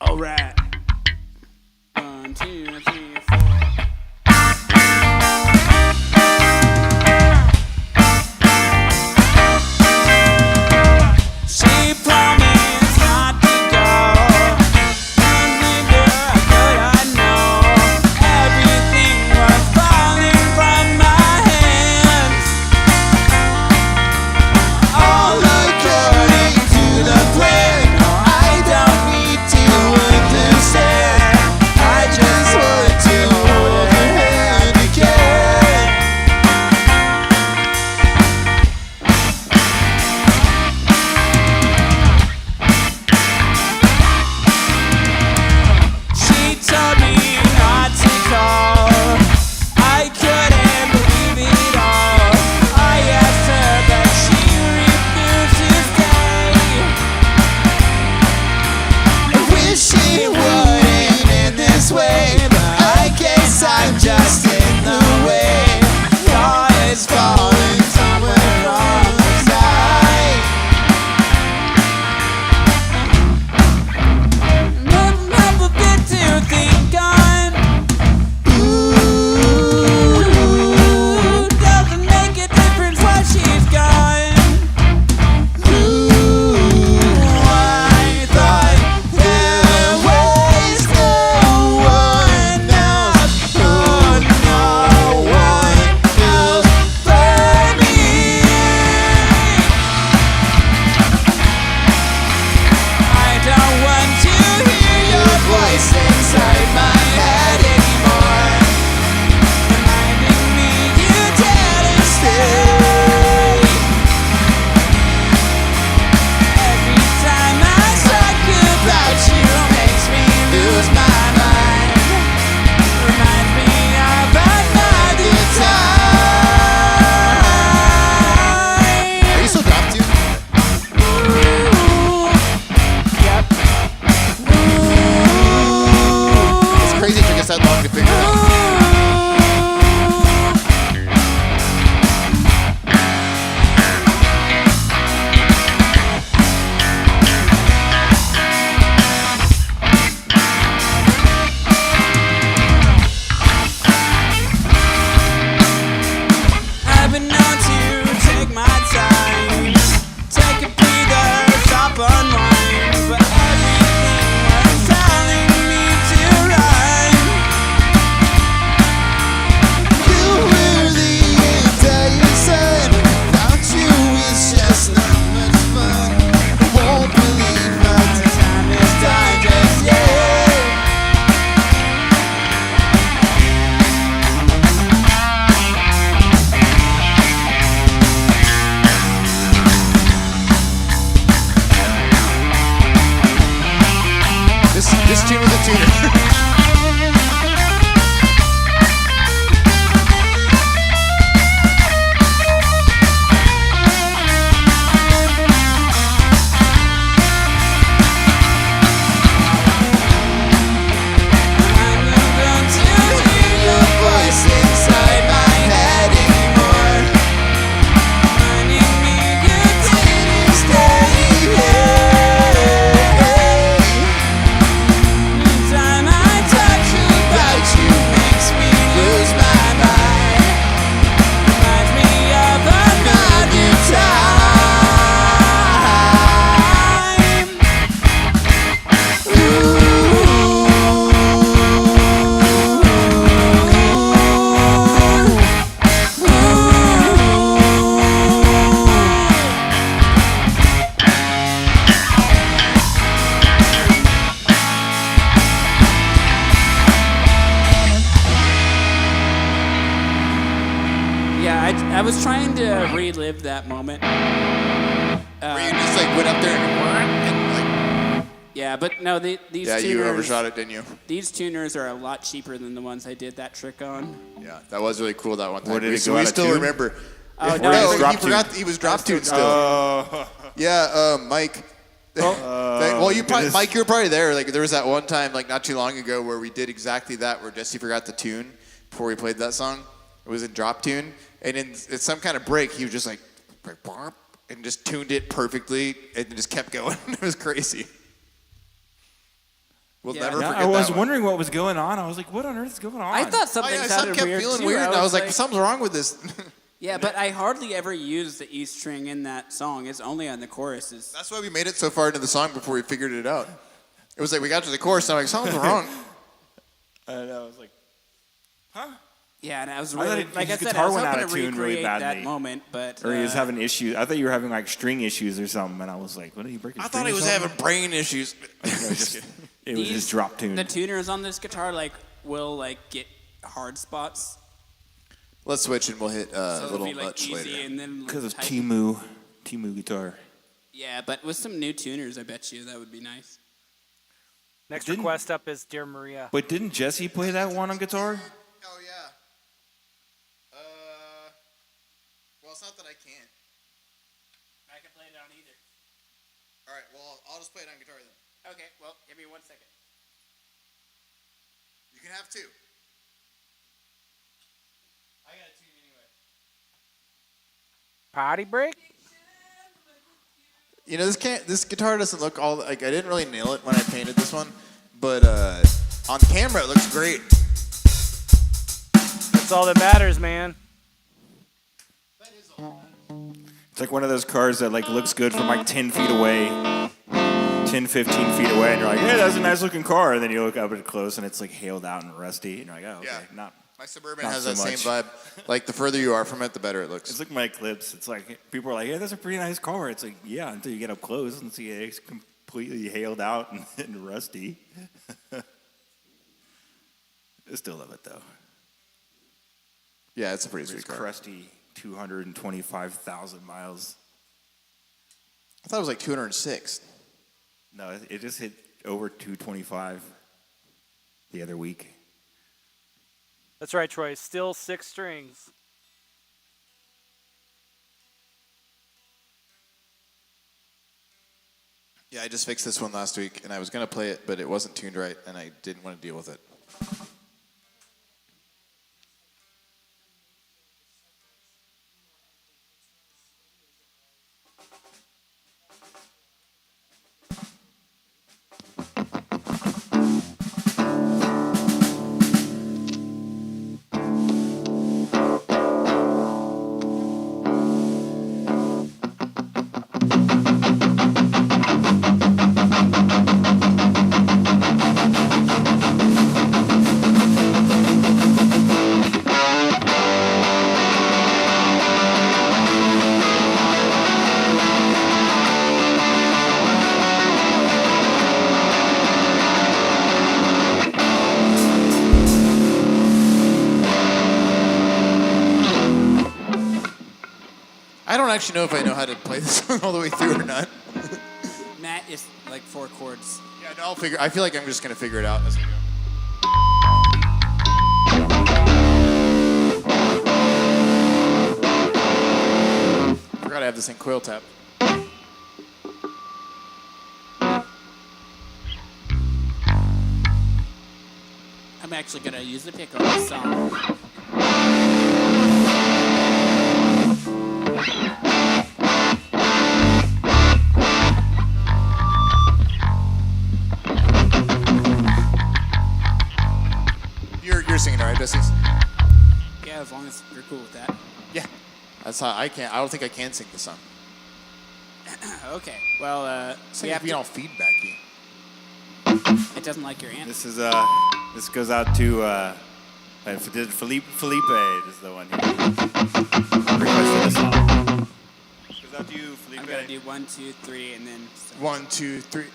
All right. 1, 2, 3, 4. She promised not to go. And neither could I know. Everything was falling from my hands. All according to the plan. No, I don't need to understand. I just want to hold her hand again. She told me not to call. I couldn't believe it all. I asked her, but she refused to stay. I wish she wouldn't in this way, but I guess I'm just in the way. You're is falling somewhere from the sky. Never been to think on. Ooh, doesn't make a difference why she's gone. Ooh, I thought there was no one else. Oh, no one else but me. I don't want to hear your voice inside my head anymore, reminding me you didn't stay. Every time I talk about you, makes me lose my mind. Reminds me of another time. Are you still drop tuned? Yep. It's crazy it took us that long to figure out. I've been known to take my time, take a breather, stop, unwind, but everything was telling me to run. This tune was a tuner. I'm not going to hear your voice inside my head anymore. Reminding me you didn't stay here. Every time I talk about you makes me lose my mind. Reminds me of another time. Yeah, I was trying to relive that moment. Where you just like went up there and Yeah, but no, these yeah, tuners, you overshot it, didn't you? these tuners are a lot cheaper than the ones I did that trick on. Yeah, that was really cool that one time. What, did it So go we out of still tune? remember. Oh, No, no, he drop forgot he was drop tuned still. Oh. Yeah, Mike. Well, you probably, goodness. Mike, you were probably there. Like, there was that one time, like not too long ago, where we did exactly that, where Jesse forgot the tune before we played that song. It was in drop tune, and in some kind of break, he was just like, "Barp," and just tuned it perfectly, and just kept going. It was crazy. We'll Yeah. never Yeah, forget I was that one. wondering what was going on. I was like, what on earth is going on? I thought something I sounded kept weird feeling too. weird, and I was like, something's wrong with this. yeah, but I hardly ever use the E string in that song. It's only on the choruses. That's why we made it so far into the song before we figured it out. It was like we got to the chorus, and I'm like, something's wrong. And I was like, huh? Yeah, and I was I thought really, his like I said, I guitar was went out hoping of to tune really recreate that badly. moment, but Or he was having issues. I thought you were having like string issues or something, and I was like, what did he break his I string thought he or was something? having brain issues. It was just drop tuned. the tuners on this guitar will like get hard spots. Let's switch, and we'll hit So it'll Little be like Much easy later. and then Because of tight. Timu guitar. Yeah, but with some new tuners, I bet you that would be nice. Next Didn't- request up is Dear Maria. But didn't Jesse play that one on guitar? Oh yeah. Well, it's not that I can't. I can play it on either. All right. Well, I'll just play it on guitar then. Okay, well, give me 1 second. You can have two. I got a tune anyway. Potty break? You know, this guitar doesn't look all like I didn't really nail it when I painted this one, but on camera it looks great. That's all that matters, man. It's like one of those cars that like looks good from like 10 feet away, 10, 15 feet away, and you're like, hey, that's a nice looking car. And then you look up at it close and it's like hailed out and rusty. And you're like, oh, okay, Yeah. not. My Suburban Not has so that same much. vibe. Like the further you are from it, the better it looks. It's like my Eclipse. It's like people are like, yeah, that's a pretty nice car. It's like, yeah, until you get up close and see it's completely hailed out and rusty. I still love it though. Yeah, it's a pretty It's sweet car. crusty 225,000 miles. I thought it was like 206. No, it just hit over 225 the other week. That's right, Troy. Still 6 strings. Yeah, I just fixed this one last week, and I was gonna play it, but it wasn't tuned right, and I didn't want to deal with it. I don't actually know if I know how to play this song all the way through or not. Matt is like 4 chords. Yeah, Yeah, no, I feel like I'm just gonna figure it out as I go. Forgot I have this thing coil tap. I'm actually gonna use the pick on this song. You're singing, all right, Besties? Yeah, as long as you're cool with that. Yeah. That's how I can't. I don't think I can sing this song. Okay. Well, It's we like have being to, all feedbacky. it doesn't like your answer. This is this goes out to Felipe is the one who requested the song. This goes out to you, Felipe. I'm gonna do 1, 2, 3, and then. 1, 2, 3.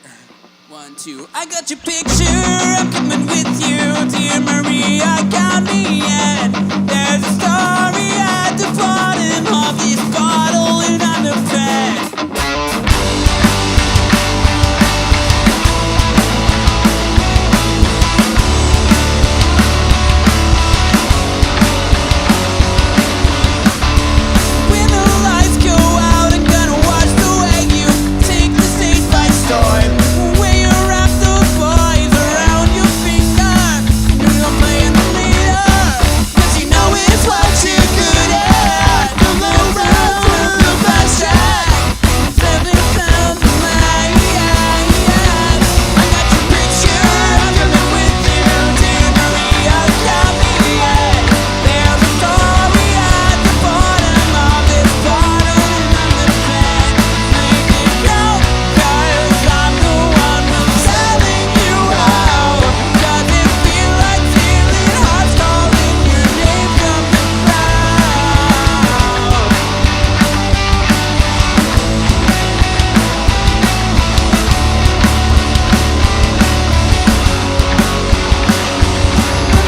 1, 2. I got your picture. I'm coming with you, dear Maria. Count me in. There's a story at the bottom of this bottle, and I'm a fan. When the lights go out, I'm gonna watch the way you take the stage by storm. Where you wrap those boys around your finger, and you're playing the leader. 'Cause you know it's what you're good at. The low road through the fast track, stepping down the line. I got your picture, I'm coming with you, dear Maria. Count me in. There's a story at the bottom of this bottle, and I'm the fan. Make it count, 'cause I'm the one who's telling you how. Does it feel like feeling hearts calling your name from the crowd?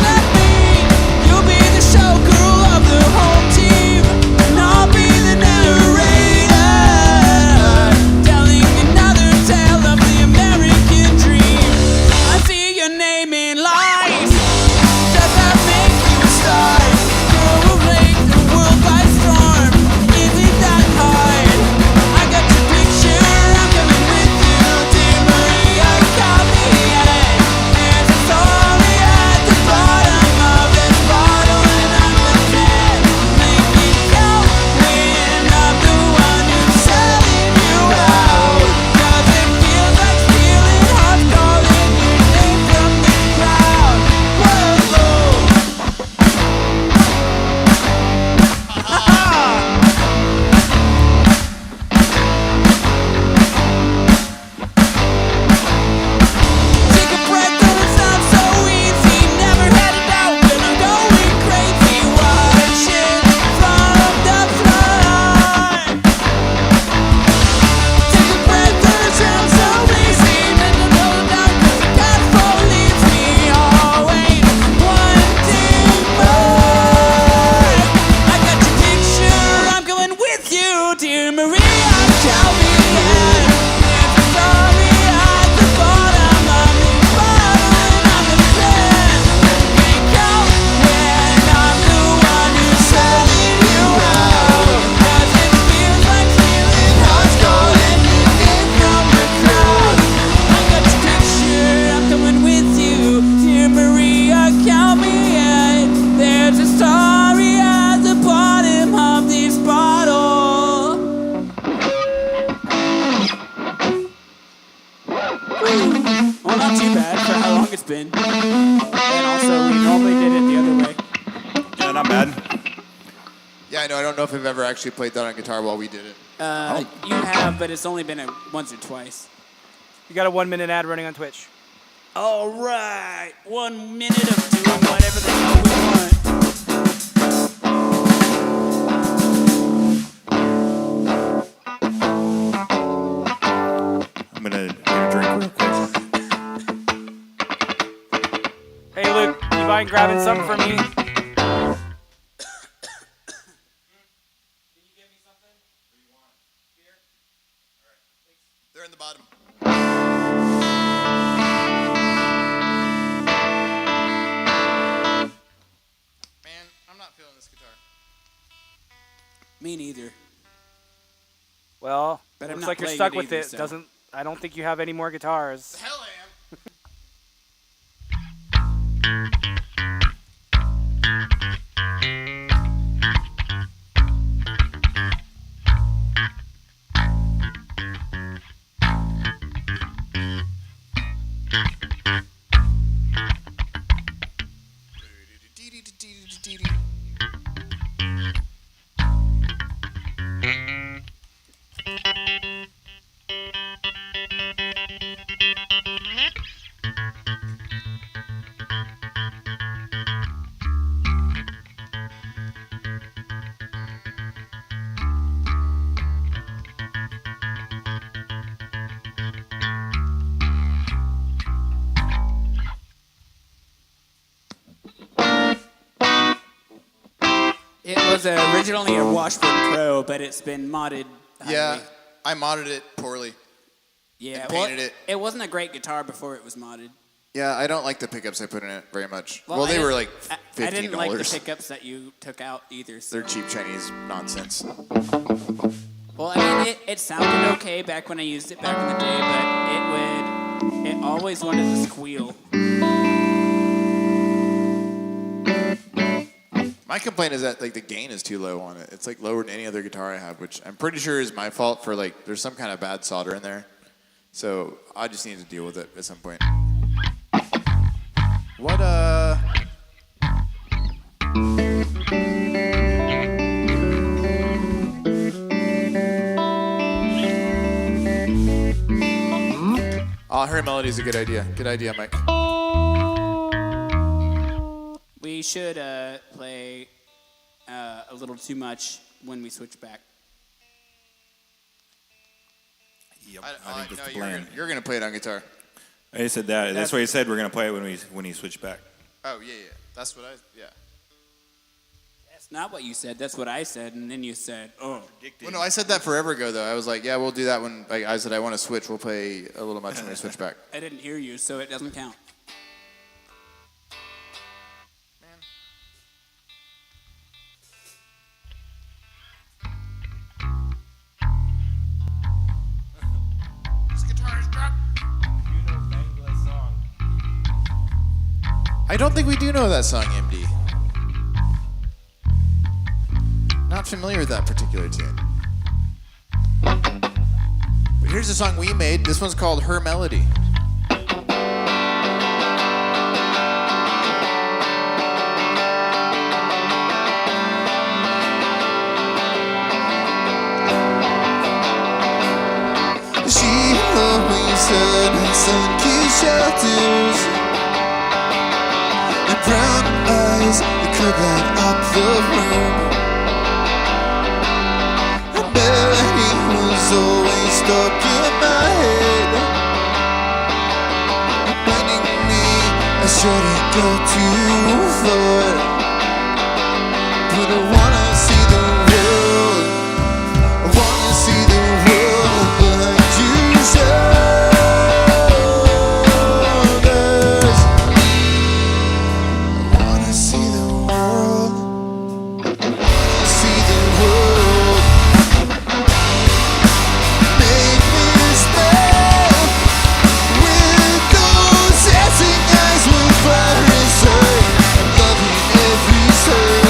Let me, you'll be the showgirl of the whole team, and I'll be the narrator, telling another tale of the American dream. I see your name in lights. Does that make you a star? You'll take the world by storm. Is it that hard? I got your picture. I'm coming with you, dear Maria. Count me in. There's a story at the bottom of this bottle, and I'm the fan. Make it count when I'm the one who's telling you how. Does it feel like feeling hearts calling your name from the crowd? Whoa. Take a breath, though it's not so easy. Never had it out, but I'm going crazy. Watching from the front. Take a breath, though it's not so easy. Never go down, 'cause the catapult leads me always wanting more. I got your picture, I'm going with you, dear Maria. Count me in. There's a story at the bottom of this bottle, and I'm the fan. Make out when I'm the one who's telling you how. Does it feel like feeling hearts calling your name from the crowd? I got your picture, I'm coming with you, dear Maria. Count me in. There's a story at the bottom of this bottle. Well, not too bad for how long it's been. And also, we normally did it the other way. Yeah, not bad. Yeah, I know. I don't know if I've ever actually played that on guitar while we did it. You have, but it's only been once or twice. You got a 1-minute ad running on Twitch. All right, 1 minute of doing whatever the hell we want. I'm gonna get a drink real quick. Hey, Luke, you mind grabbing something for me? They're in the bottom. Me neither. Well, But I'm looks not like you're playing stuck it with either, it. so. Doesn't. I don't think you have any more guitars. Hell I am. It was originally a Washburn Pro, but it's been modded. Yeah, highly. I modded it poorly. Yeah. and Well, painted it. it wasn't a great guitar before it was modded. Yeah, I don't like the pickups I put in it very much. Well, Well, I they were didn't- like I $15. didn't like the pickups that you took out either. So. They're cheap Chinese nonsense. Well, I mean, it sounded okay back when I used it back in the day, but it always wanted to squeal. My complaint is that like the gain is too low on it. It's like lower than any other guitar I have, which I'm pretty sure is my fault for like there's some kind of bad solder in there. So I just need to deal with it at some point. What Oh, her melody is a good idea. Good idea, Mike. We should play a little too much when we switch back. Yep, I I think no, that's the plan. you're gonna play it on guitar. I said that. That's what he said. We're gonna play it when he switch back. Oh yeah. That's what yeah. That's not what you said. That's what I said, and then you said, "Oh." Well, no, I said that forever ago though. I was like, yeah, we'll do that when like, I said I want to switch. We'll play a little much when we switch back. I didn't hear you, so it doesn't count. Man. This guitar is drunk. You know Bangla's song. I don't think we do know that song, MD. Not familiar with that particular tune. But here's the song we made. This one's called Her Melody. She always had sun-kissed shelters and brown eyes that could light up the room. And melody was always stuck in my head, reminding me I shouldn't go too far. But I wanna see the world. I wanna see the world behind your shoulders. I wanna see the world. See the world. Make me smile with those dancing eyes with fire inside. I'm loving every side.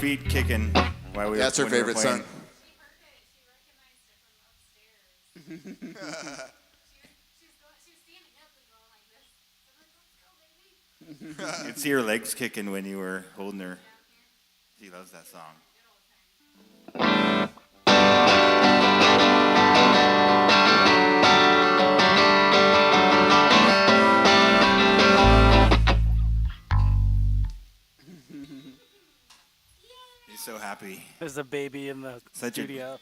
feet kicking while we Yeah, it's her when we were favorite playing. song. She heard it. She recognized it from upstairs. She was standing up and going like this. I'm like, let's go, baby. You'd see her legs kicking when you were holding her. She loves that song. He's so happy. There's a baby in the studio.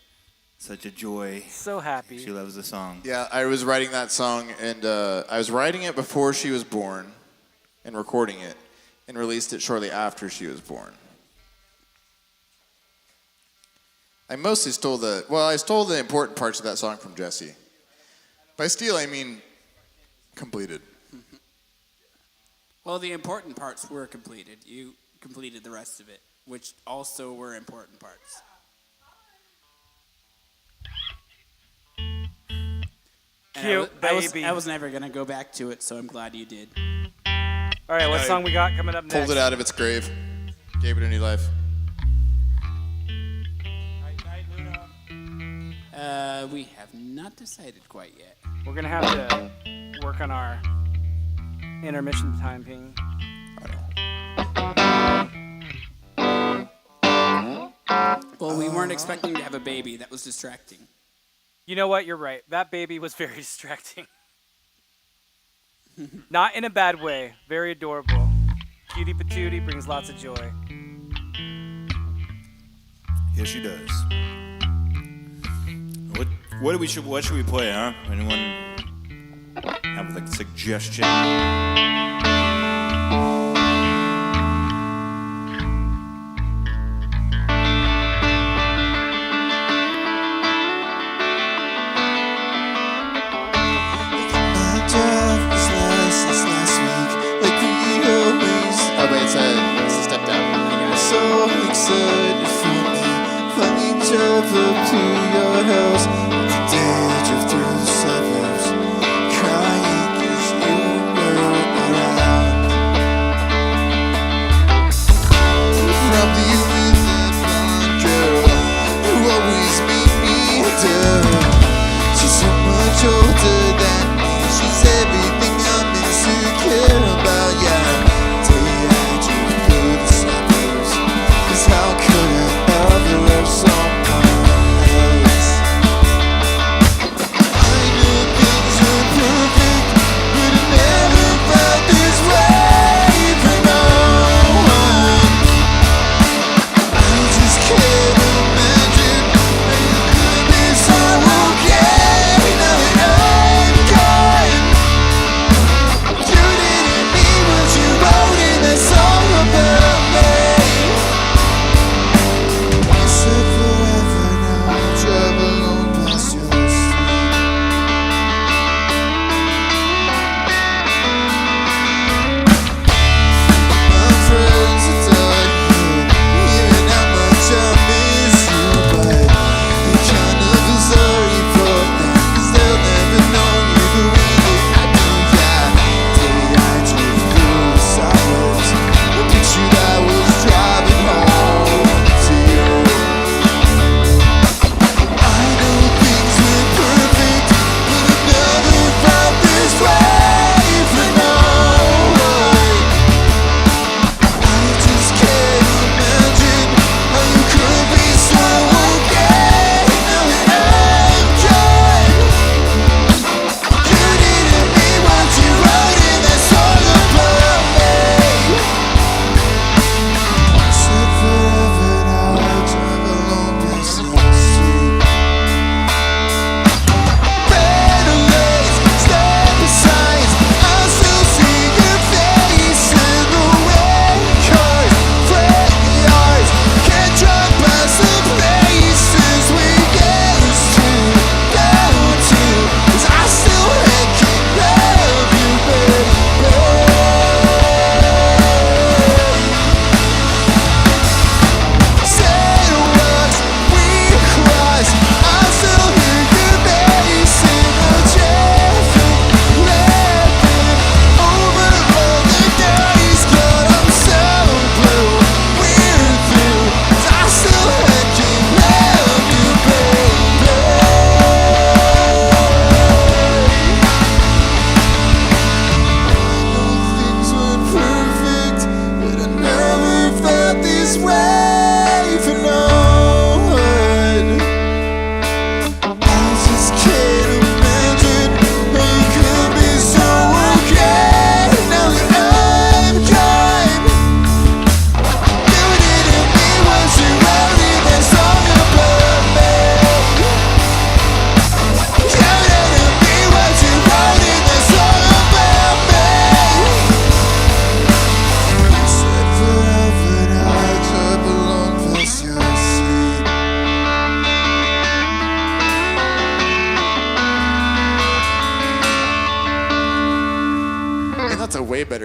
Such a joy. So happy. She loves the song. Yeah, I was writing that song, and I was writing it before she was born and recording it, and released it shortly after she was born. I mostly stole the important parts of that song from Jesse. By steal, I mean completed. Well, the important parts were completed. You completed the rest of it, which also were important parts. Cute baby. I was never going to go back to it, so I'm glad you did. All right, what song we got coming up next? Pulled it out of its grave, gave it a new life. We have not decided quite yet. We're going to have to work on our intermission timing. Well, we weren't expecting to have a baby. That was distracting. You know what? You're right. That baby was very distracting. Not in a bad way. Very adorable. Cutie patootie brings lots of joy. Yes, she does. What should we play, huh? Anyone have like a suggestion? Oh, but it's a step down. So excited for me. Finally drove up to your house. The day I drove through the suburbs, crying 'cause you weren't around. Probably you with that blonde girl who always made me down. She's so much older than me. She's everything I'm insecure about. Yeah. How could I ever love someone else?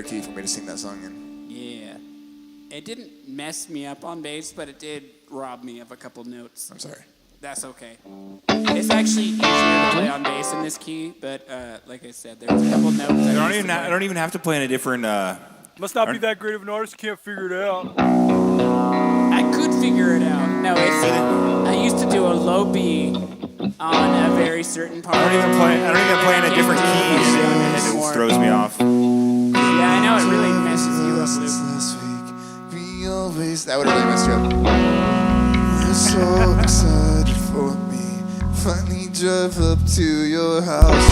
better key for me to sing that song in. Yeah. It didn't mess me up on bass, but it did rob me of a couple notes. I'm sorry. That's okay. It's actually easier to play on bass in this key, but like I said, there's a couple notes. I don't even have to play in a different. Must not be that great of an artist. Can't figure it out. I could figure it out. No, I used to do a low B on a very certain part. I don't even play in a different key, and it throws me off. Yeah, I know it really messes you up, Luke. Last week, we always. That would have really messed you up. You're so excited for me. Finally drove up to your house.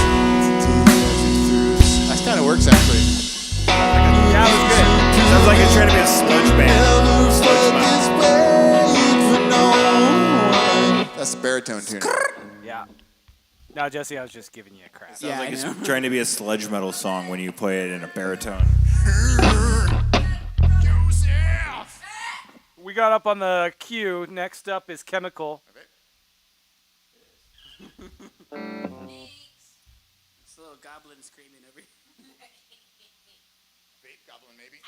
That kind of works actually. Yeah, it was good. Sounds like it's trying to be a sludge band. That's the baritone tune. Yeah. No, Jesse, I was just giving you a crap. Sounds Yeah, like I it's know. trying to be a sludge metal song when you play it in a baritone. We got up on the queue. Next up is Chemical. It's a little goblin screaming over here. Vape goblin, maybe.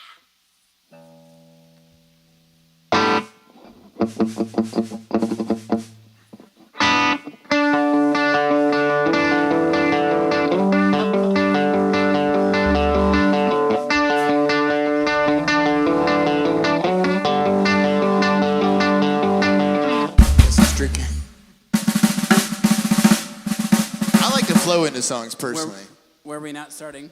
This is tricky. I like to flow into songs personally. Were we not starting?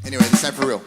Anyway, this time for real.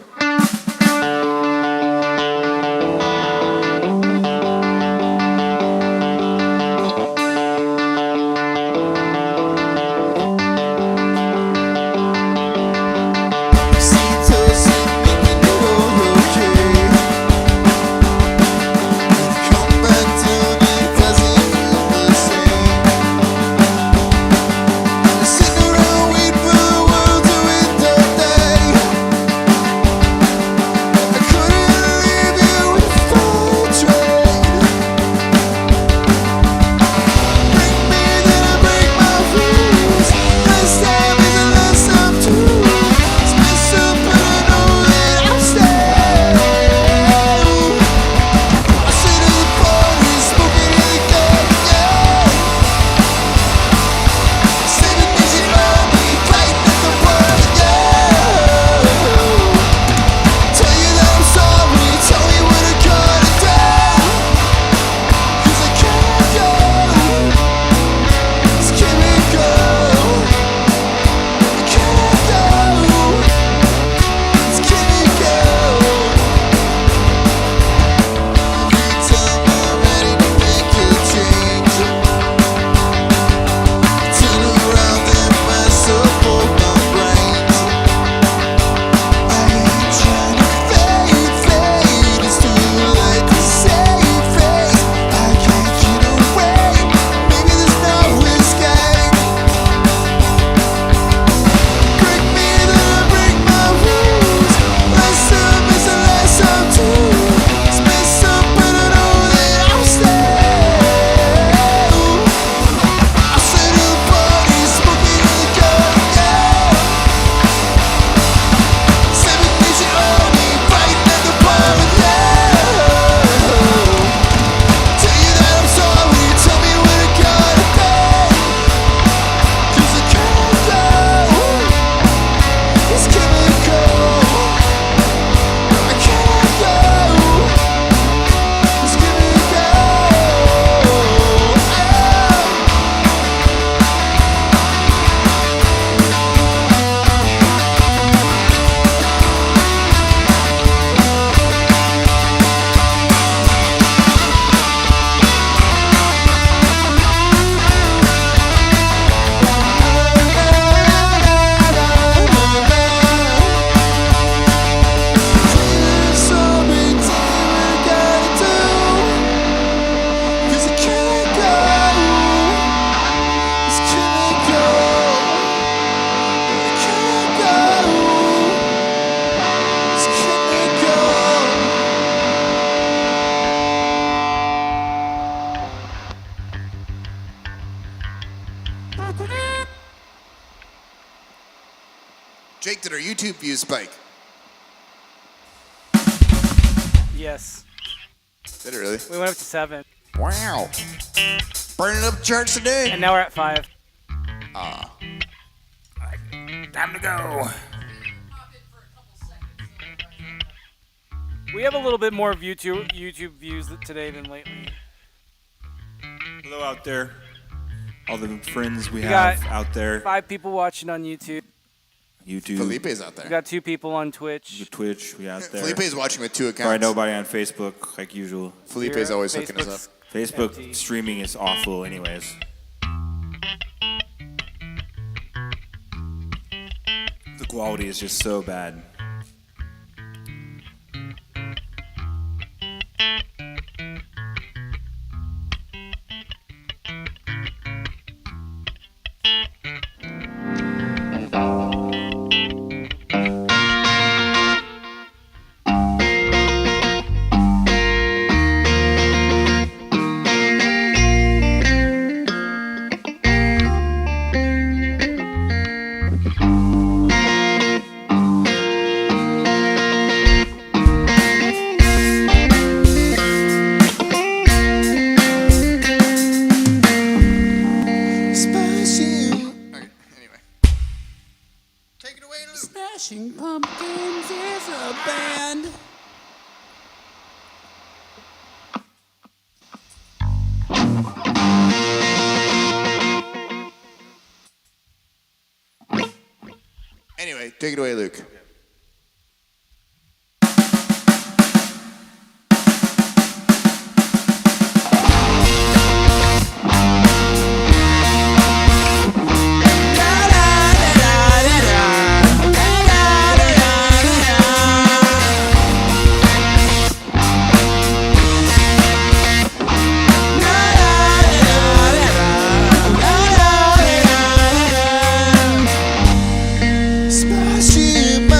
Jake, did our YouTube views spike? Yes. Did it really? We went up to 7. Wow. Burning up the charts today. And now we're at 5. Time to go. We have a little bit more YouTube views today than lately. Hello out there. All the friends we got have out there. 5 people watching on YouTube. YouTube. Felipe's out there. We got 2 people on Twitch. Twitch, we out there. Felipe's watching with 2 accounts. Sorry, nobody on Facebook, like usual. Felipe's Zero. always hooking us Facebook's up. Facebook empty. streaming is awful anyways. The quality is just so bad. Smashing Pumpkins is a band. Anyway, take it away, Luke. Smashing my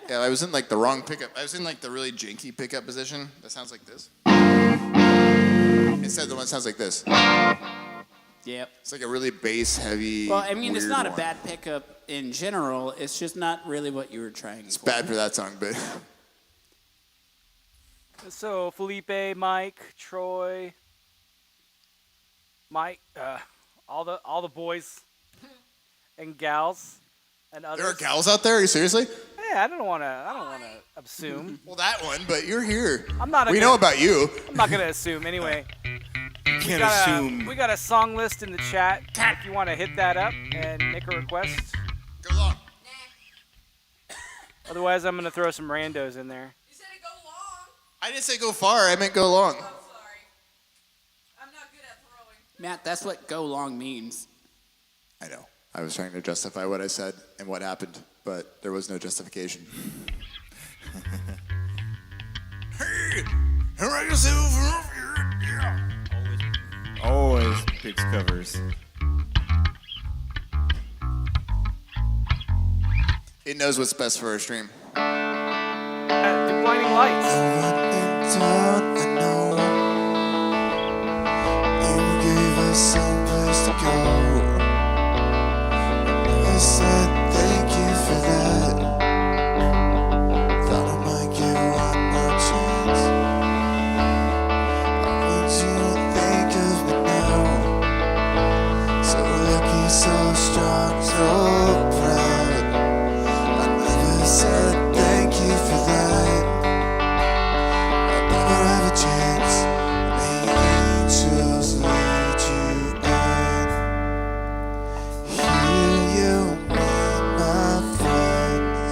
that? Yeah, I was in like the wrong pickup. I was in like the really janky pickup position. That sounds like this. Instead, the one that sounds like this. Yep. It's like a really bass heavy. Well, I mean, it's weird not a one. bad pickup in general. It's just not really what you were trying It's for. bad for that song, but So Felipe, Mike, Troy, Mike, all the boys and gals and others. there are gals out there. Are you seriously? Hey, I don't want to assume. Well, that one, but you're here. I'm not. We know about you. I'm not gonna assume anyway. Can't assume. We got a song list in the chat. If you want to hit that up and make a request. Go long. Otherwise, I'm gonna throw some randos in there. You said it go long. I didn't say go far. I meant go long. I'm sorry. I'm not good at throwing. Matt, that's what go long means. I know. I was trying to justify what I said and what happened, but there was no justification. Hey, hurry yourself up here. Yeah. Always picks covers. It knows what's best for our stream. The blinding lights. I know you gave us some place to go. I said thank you for that. Thought I might give one more chance. I want you to think of me now. So lucky, so strong, so proud. I never said thank you for that. I'll never have a chance. May angels lead you on. Hear you meet my friends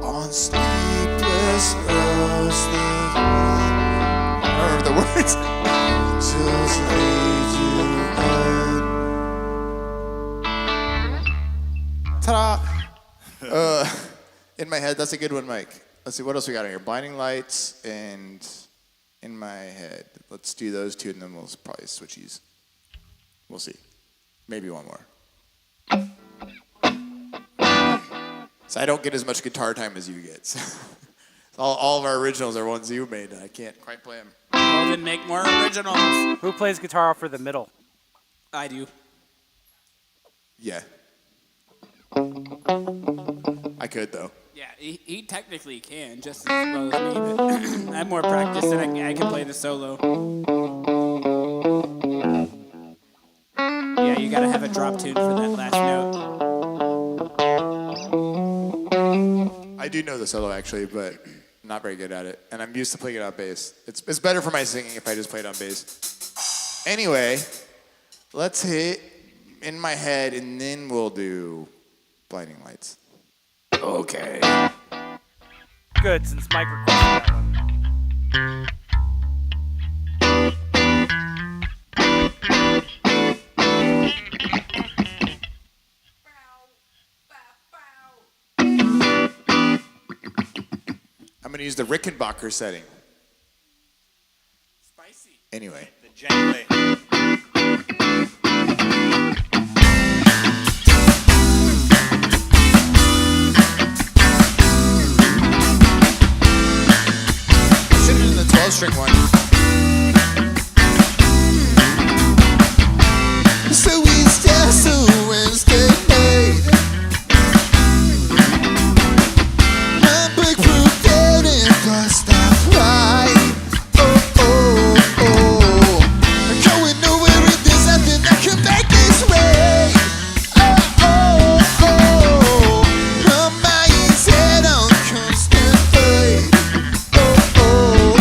on sleepless roads. I don't remember the words. Angels lead you on. Ta-da! In my head, that's a good one, Mike. Let's see, what else we got in here? Blinding Lights and In My Head. Let's do those two, and then we'll probably switchies. We'll see. Maybe one more. So I don't get as much guitar time as you get. So all of our originals are ones you made, and I can't quite play them. Well, then make more originals. Who plays guitar for the middle? I do. Yeah. I could, though. Yeah, he technically can just as well as me, but I have more practice than I can play the solo. Yeah, you gotta have a drop tune for that last note. I do know the solo, actually, but I'm not very good at it. And I'm used to playing it on bass. It's better for my singing if I just play it on bass. Anyway, let's hit In My Head, and then we'll do Blinding Lights. Okay. Good, since Mike requested that one. I'm going to use the Rickenbacker setting. Spicy. Anyway. The gently. Should have done the 12-string one. So it's just a Wednesday night. My big fruit dead and plus that right. Oh, oh, oh. Going nowhere and there's nothing that can make this way. Oh, oh, oh. My mind's set on constant flight. Oh, oh.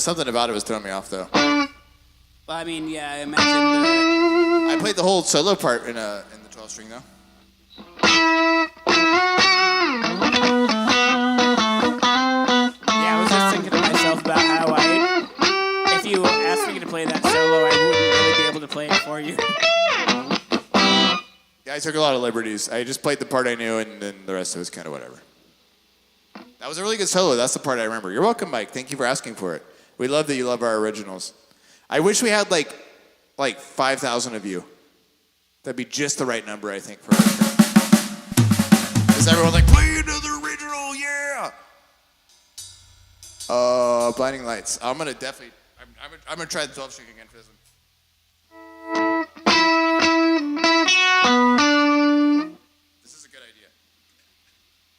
something about it was throwing me off though. Well, I mean, yeah, I imagine. I played the whole solo part in the 12 string though. Yeah, I was just thinking to myself about how if you asked me to play that solo, I wouldn't really be able to play it for you. Yeah, I took a lot of liberties. I just played the part I knew, and then the rest of it was kind of whatever. That was a really good solo. That's the part I remember. You're welcome, Mike. Thank you for asking for it. We love that you love our originals. I wish we had like 5,000 of you. That'd be just the right number, I think, for us. Is everyone like, play another original, yeah! Blinding Lights. I'm gonna definitely, I'm gonna try the 12 string again for this one. This is a good idea.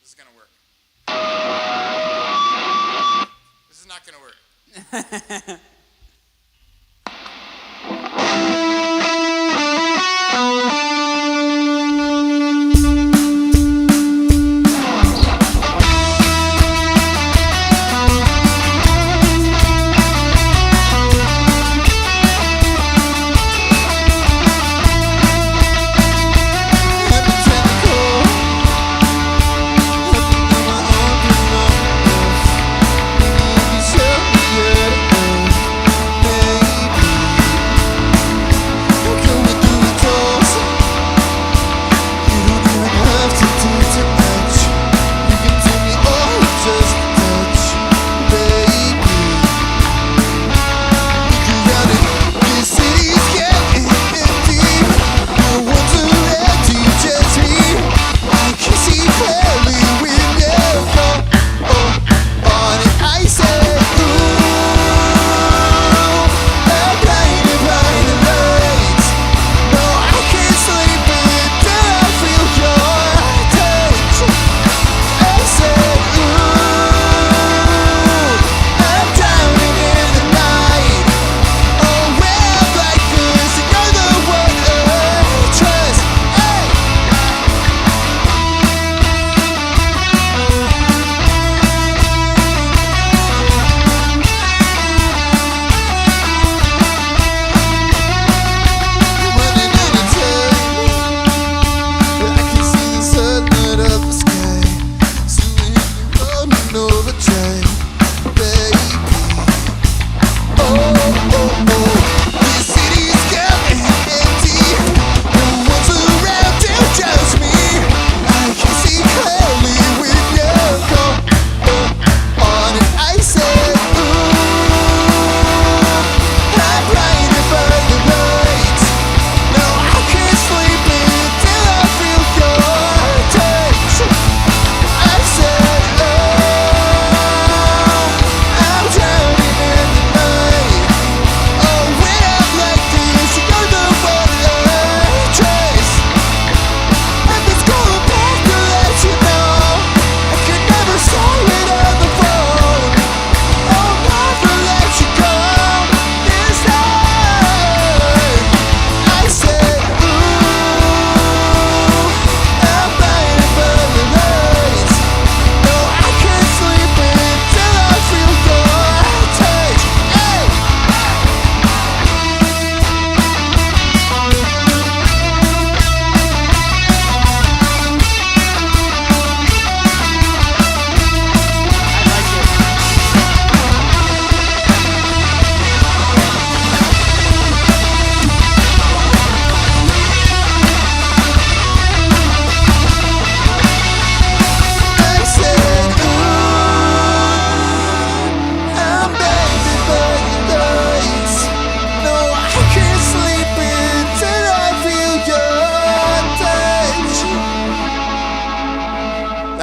This is gonna work. This is not gonna work.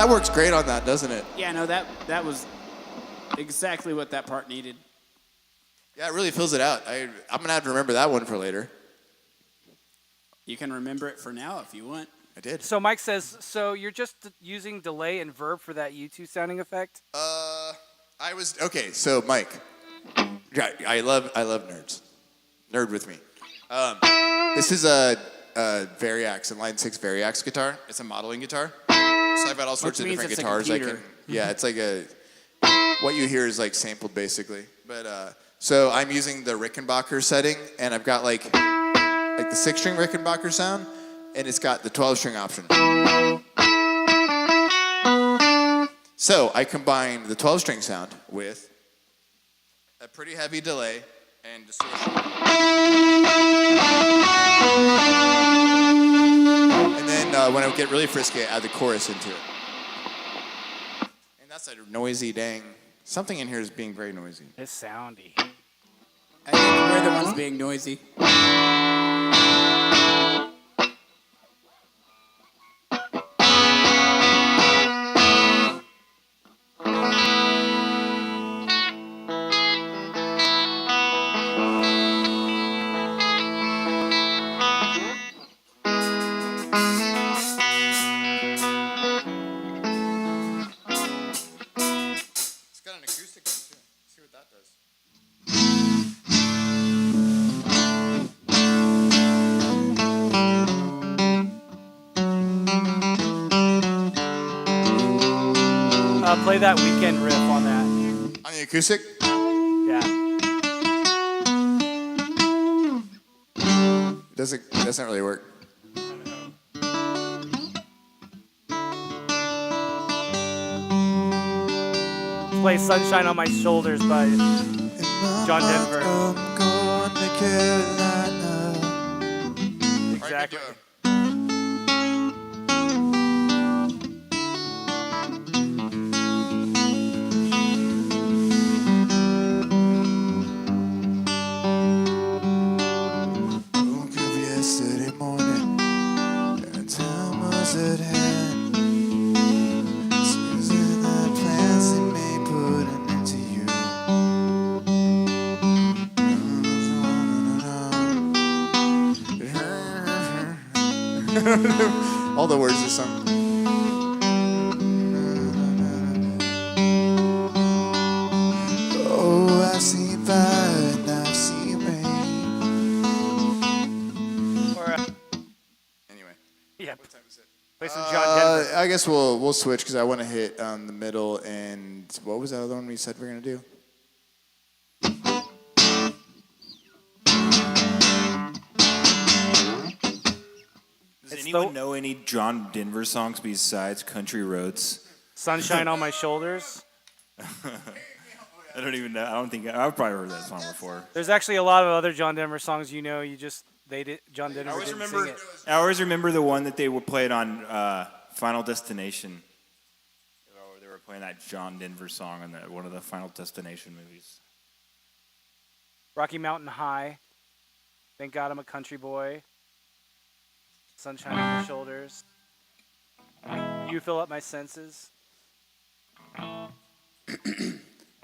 That works great on that, doesn't it? Yeah, no, that was exactly what that part needed. Yeah, it really fills it out. I'm going to have to remember that one for later. You can remember it for now if you want. I did. So Mike says, so you're just using delay and verb for that U2 sounding effect? Okay, so Mike, I love nerds. Nerd with me. This is a Variax, a Line 6 Variax guitar. It's a modeling guitar. So I've got all sorts of different guitars. Yeah, it's like what you hear is like sampled basically. But so I'm using the Rickenbacker setting, and I've got like the 6-string Rickenbacker sound, and it's got the 12-string option. So I combine the 12-string sound with a pretty heavy delay and distortion. And then when I get really frisky, I add the chorus into it. And that's a noisy dang. Something in here is being very noisy. It's soundy. I think we're the ones being noisy. It's got an acoustic one too. Let's see what that does. Play that weekend riff on that. On the acoustic? Yeah. It doesn't really work. Play Sunshine on My Shoulders by John Denver. I'm going to Carolina. Exactly. Woke up yesterday morning and time was at hand. Season the plans they may put an end to you. All the words of the song. Oh, I've seen fire and I've seen rain. Or, Anyway. yeah. What time is it? Play some John Denver. I guess we'll switch because I want to hit the middle and what was that other one we said we are gonna do? Does It's anyone the- know any John Denver songs besides Country Roads? Sunshine on My Shoulders. I don't even know. I don't think I've probably heard that song before. There's actually a lot of other John Denver songs you know. John Denver I always didn't remember. sing it. I always remember the one that they would play it on Final Destination. They were playing that John Denver song in one of the Final Destination movies. Rocky Mountain High. Thank God I'm a Country Boy. Sunshine on My Shoulders. You Fill Up My Senses.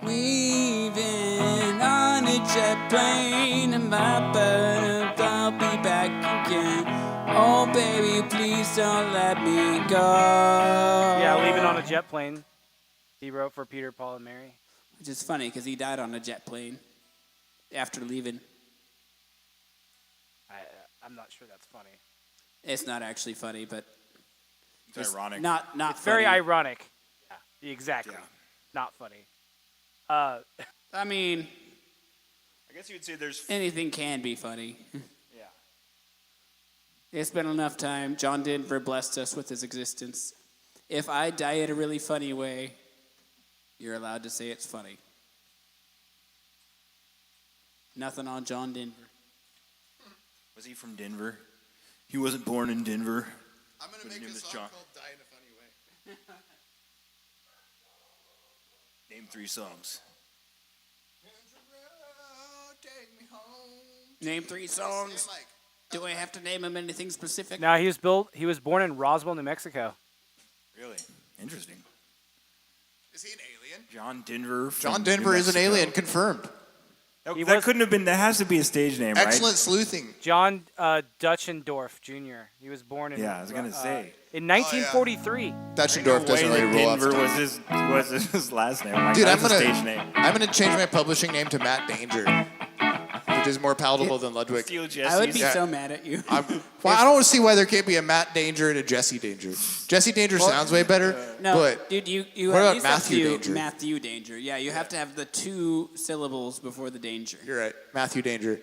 Leaving on a jet plane, and my bird, I'll be back again. Oh, baby, please don't let me go. Yeah, Leaving on a Jet Plane. He wrote for Peter, Paul, and Mary. Which is funny because he died on a jet plane after leaving. I'm not sure that's funny. It's not actually funny, but It's ironic. not It's very funny. ironic. Yeah, exactly. Yeah. Not funny. I mean, I guess you would say there's. anything can be funny. Yeah. It's been enough time. John Denver blessed us with his existence. If I die in a really funny way, you're allowed to say it's funny. Nothing on John Denver. Was he from Denver? He wasn't born in Denver. I'm gonna His make name a is song John. called "Die in a Funny Way." Name 3 songs. Take me home. Name 3 songs. Do I have to name them anything specific? Now he was born in Roswell, New Mexico. Really interesting. Is he an alien? John Denver. from John New Denver is an Mexico. alien, confirmed. He That was- couldn't have been. That has to be a stage name, right? Excellent sleuthing. John Dutchendorf Jr. He was born in. Yeah, I was gonna say. In 1943. Dutchendorf doesn't Way really that roll off. Denver tongue. was his last name. Like, Dude, that's a stage name. I'm gonna change my publishing name to Matt Danger. which is more palatable than Ludwig. Steal I would be Jesse's. so mad at you. Well, I don't see why there can't be a Matt Danger and a Jesse Danger. Jesse Danger sounds way better, No, but dude, you what at about least Matthew have to Danger? Matthew Danger. Yeah, you have to have the 2 syllables before the danger. you're right. Matthew Danger.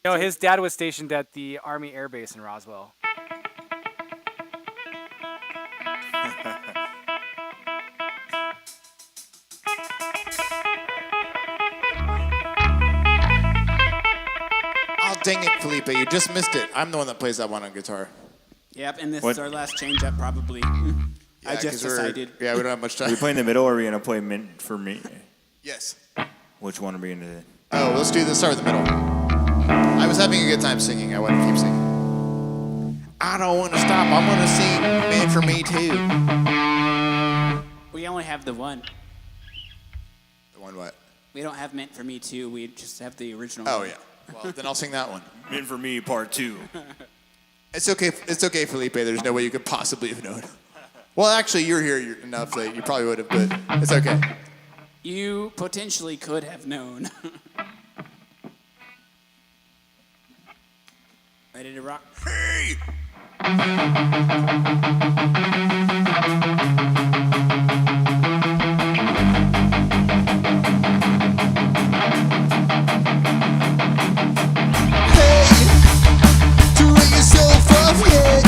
No, his dad was stationed at the Army Air Base in Roswell. Oh, dang it, Felipe. You just missed it. I'm the one that plays that one on guitar. Yep, and this What? is our last change up probably. I Yeah, just 'cause we're- decided. Yeah, we don't have much time. Are we playing the middle or are we going to play Mint for Me? Yes. Which one are we going to do? Oh, let's do this. Start with the middle. I was having a good time singing. I want to keep singing. I don't want to stop. I'm going to sing Man for Me too. We only have the one. The one what? We don't have Meant for Me too. We just have the original. Oh, one. yeah. Well, then I'll sing that one. Mint for Me Part 2. It's okay. It's okay, Felipe. There's no way you could possibly have known. Well, actually, you're here enough that you probably would have, but it's okay. You potentially could have known. Ready to rock? Hey! To wake yourself up, yeah.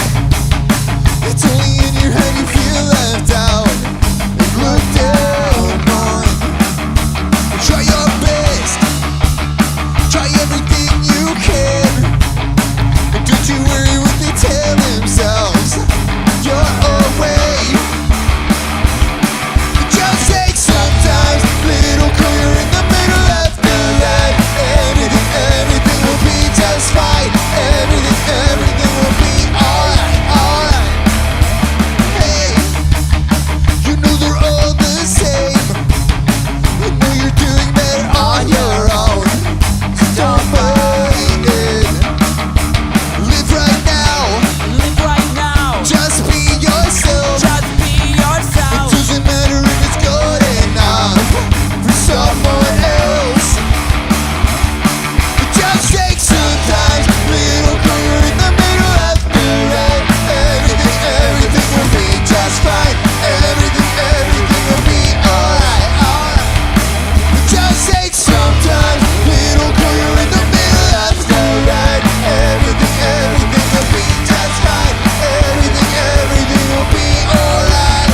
It's only in your head you feel left out and looked down on. Try your best, try everything you can. And don't you worry what they tell themselves. You're away. It just takes sometimes little clear in the middle left and right. Everything will be just fine. Everything will be alright, alright. Hey, you know they're all the same. You know you're doing better on your own. So don't fight it. Live right now. Live right now. Just be yourself. Just be It yourself. doesn't matter if it's good enough for someone else. It just takes sometimes little clear in the middle left and right. Everything will be just fine. Everything will be alright, alright. It just takes sometimes little clear in the middle left and right. Everything will be just fine. Everything will be alright.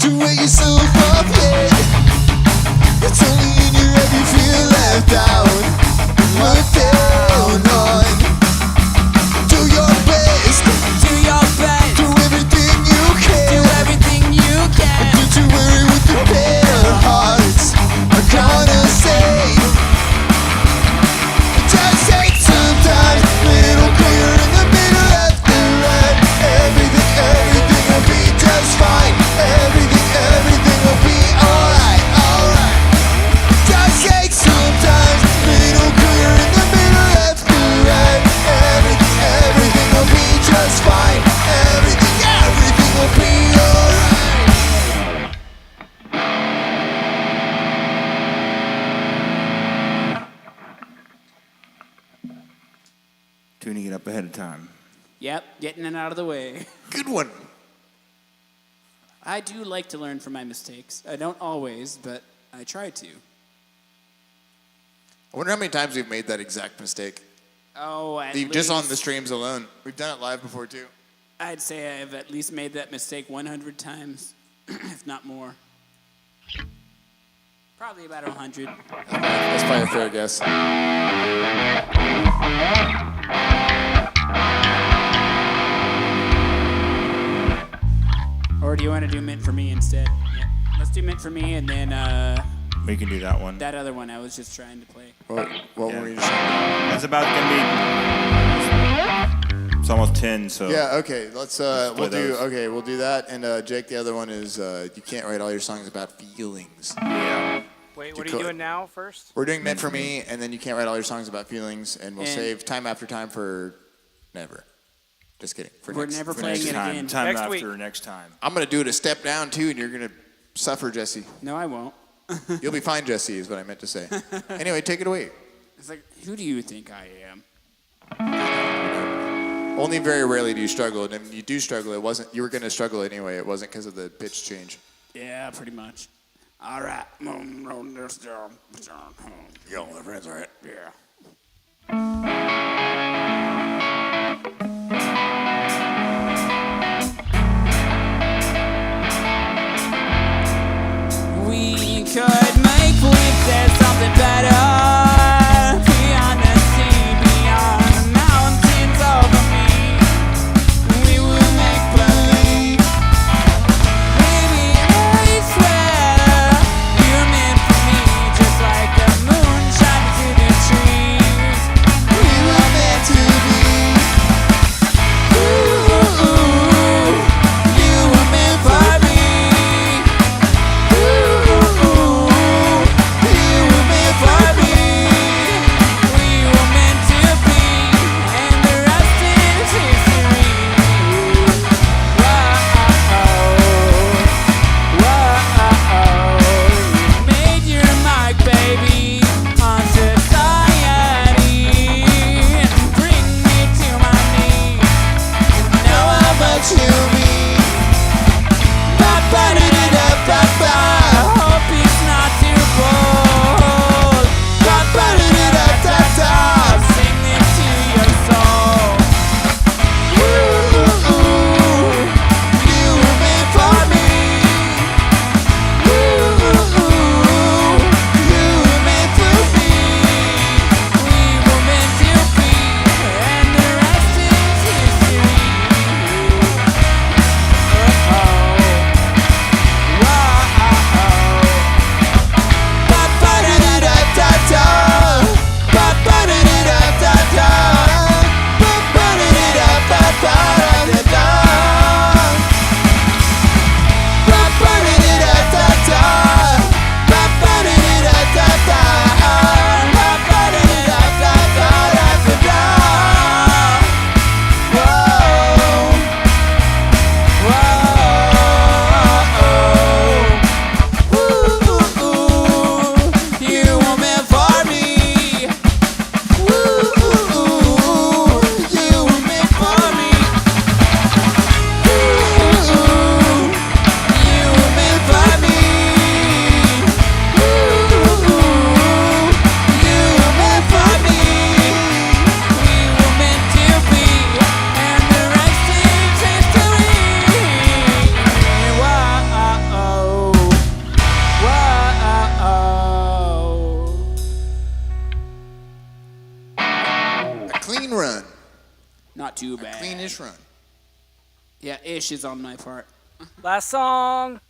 To wake yourself up, yeah. It's only in your head you feel left out. Look down on. Do your best. Do your best. Do everything you Do can. everything you can. Don't you worry what the bare hearts are gonna say. It just takes sometimes little clear in the middle left and right. Everything will be just fine. Everything will be alright, alright. It just takes sometimes little clear in the middle left and right. Everything will be just fine. Everything will be alright. Tuning it up ahead of time. Yep, getting it out of the way. Good one. I do like to learn from my mistakes. I don't always, but I try to. I wonder how many times we've made that exact mistake. Oh, at Just on least- the streams alone. We've done it live before too. I'd say I've at least made that mistake 100 times, if not more. Probably about 100. That's probably a fair guess. Or do you want to do Mint for Me instead? Yeah. Let's do Mint for Me and then We can do that one. that other one I was just trying to play. What Yeah. were you saying? That's about going to be It's almost 10, so. Yeah. Okay. Let's. Let's play We'll do. those. Okay. We'll do that. And Jake, the other one is you can't write all your songs about feelings. Yeah. Wait, what are could. you doing now first? We're doing meant for me, and then you can't write all your songs about feelings, and we'll And- save time after time for never. Just kidding. We're never for playing next it time. again. Time Next after week. next time. I'm gonna do it a step down too, and you're gonna suffer, Jesse. No, I won't. You'll be fine, Jesse, is what I meant to say. Anyway, take it away. It's like, who do you think I am? Only very rarely do you struggle, and if you do struggle, it wasn't. You were gonna struggle anyway. It wasn't because of the pitch change. Yeah, pretty much. All right. Yo, my friends, all right? Yeah. We could make believe there's something better beyond the sea, beyond the mountains over me. We will make believe. Baby, I swear you're meant for me, just like the moon shining through the trees. We were meant to be. Ooh, you were meant for me. To me, ba-ba-da-da-da-ba-ba. Hope it's not too bold. Ba-ba-da-da-da-da-da. Sing it to your soul. Ooh, you were meant for me. Ooh, you were meant to be. We were meant to be, and the rest is history. You were meant for me. You were meant for me. You were meant for me. You were meant for me. We were meant to be, and the rest is history. Whoa. A clean run, Not too bad. cleanish run. Yeah, ish is on my part. Last song.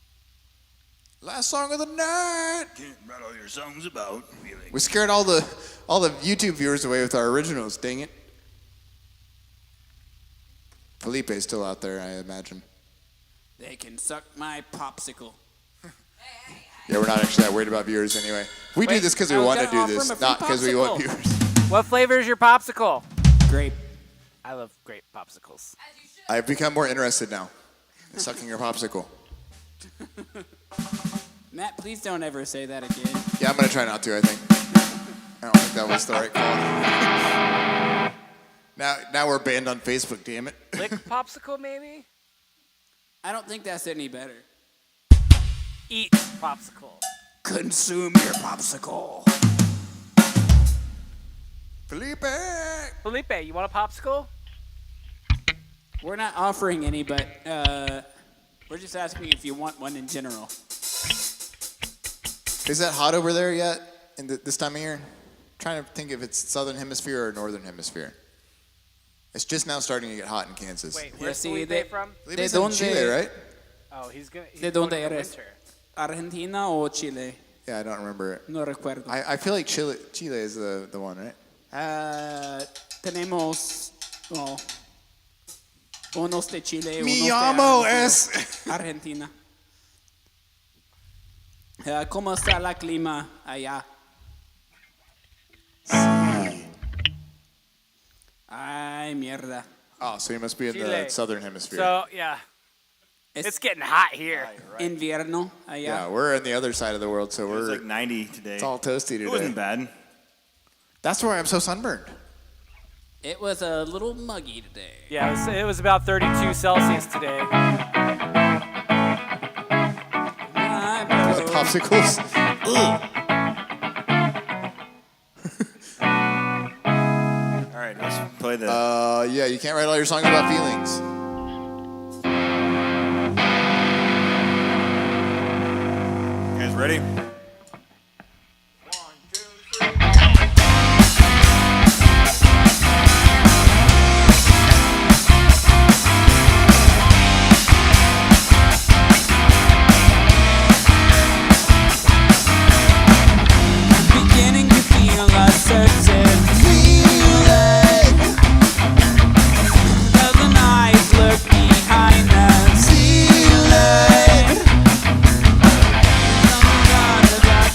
Last song of the night. Can't write all your songs about feelings. We scared all the YouTube viewers away with our originals. Dang it. Felipe's still out there, I imagine. They can suck my popsicle. Yeah, we're not actually that worried about viewers anyway. We do Wait, this because we I was want to gonna do offer 'em a this, free not because we want popsicle. viewers. What flavor is your popsicle? Grape. I love grape popsicles. As you should. I've become more interested now in sucking your popsicle. Matt, please don't ever say that again. Yeah, I'm going to try not to, I think. I don't think that was the right call. Now we're banned on Facebook, damn it. Lick popsicle, maybe? I don't think that's any better. Eat popsicle. Consume your popsicle. Felipe! Felipe, you want a popsicle? We're not offering any, but we're just asking if you want one in general. Is that hot over there yet in this time of year? Trying to think if it's southern hemisphere or northern hemisphere. It's just now starting to get hot in Kansas. Wait, where's see, Felipe they- from? Felipe's de in donde- Chile, right? Oh, he's going ¿De to dónde eres? winter. Argentina o Chile? Yeah, I don't remember it. No recuerdo. I feel like Chile is the one, right? Tenemos, well, Unos de Chile, Mi unos amo de es. Argentina. ¿Cómo está la clima allá? Ay, mierda. Oh, so you must be in Chile. the southern hemisphere. So yeah, it's getting hot here. Invierno allá. yeah, we're in the other side of the world, so It was we're like 90 today. it's all toasty It today. wasn't bad. That's why I'm so sunburned. It was a little muggy today. Yeah, it was about 32 Celsius today. With popsicles. All right, let's play the. Yeah, you can't write all your songs about feelings. You guys ready? Beginning to feel a certain feeling. Though the eyes look behind the ceiling. Something about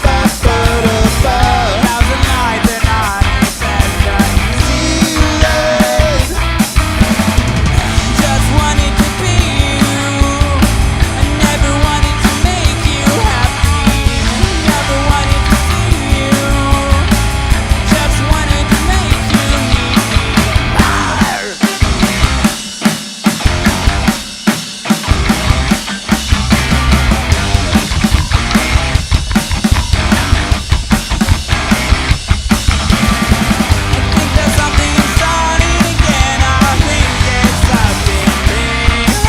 that thousand nights and eyes and the ceiling. Just wanted to be you. I never wanted to make you happy. Never wanted to see you. Just wanted to make you need me. I think there's something starting again. I think there's something real.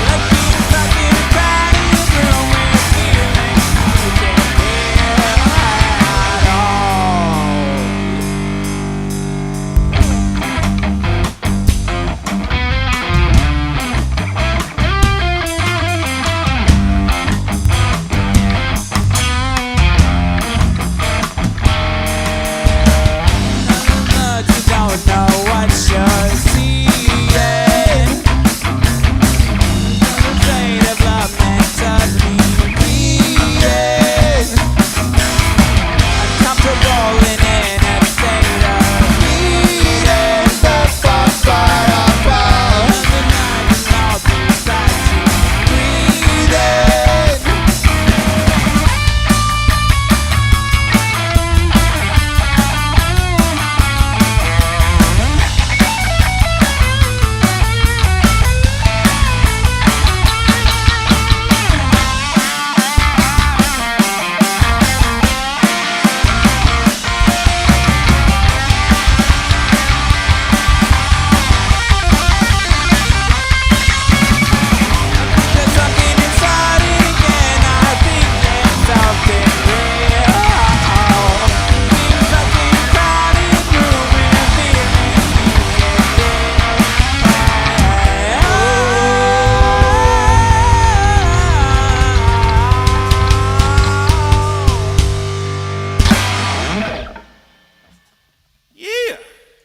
I've been stuck in a crowded room with feelings you can't feel at all. Look, you don't know what you're seeing. The fate of love mentally being uncomfortable in a state of being. Another night and all beside you, breathing. There's something inside again. I think there's something real. Being stuck in a crowded room and feelings you can't Yeah.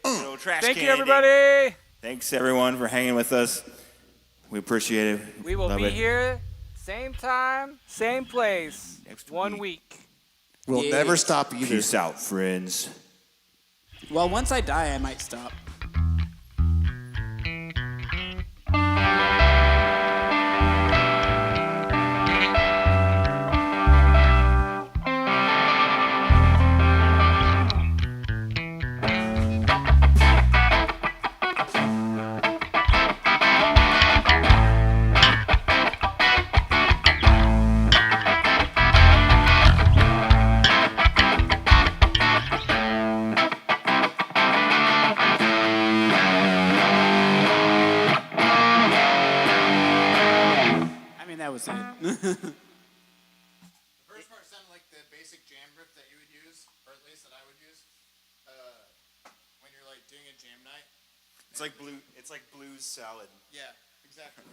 Little trash Thank you, can everybody. Thanks everyone for hanging with us. We appreciate it. We will Love be it. here, same time, same place, Next 1 week. week. We'll Yeah. never stop either. Peace out, friends. Well, once I die, I might stop. I mean, that was it. The first part sounded like the basic jam riff that you would use, or at least that I would use, when you're like doing a jam night. It's like blues salad. Yeah, exactly.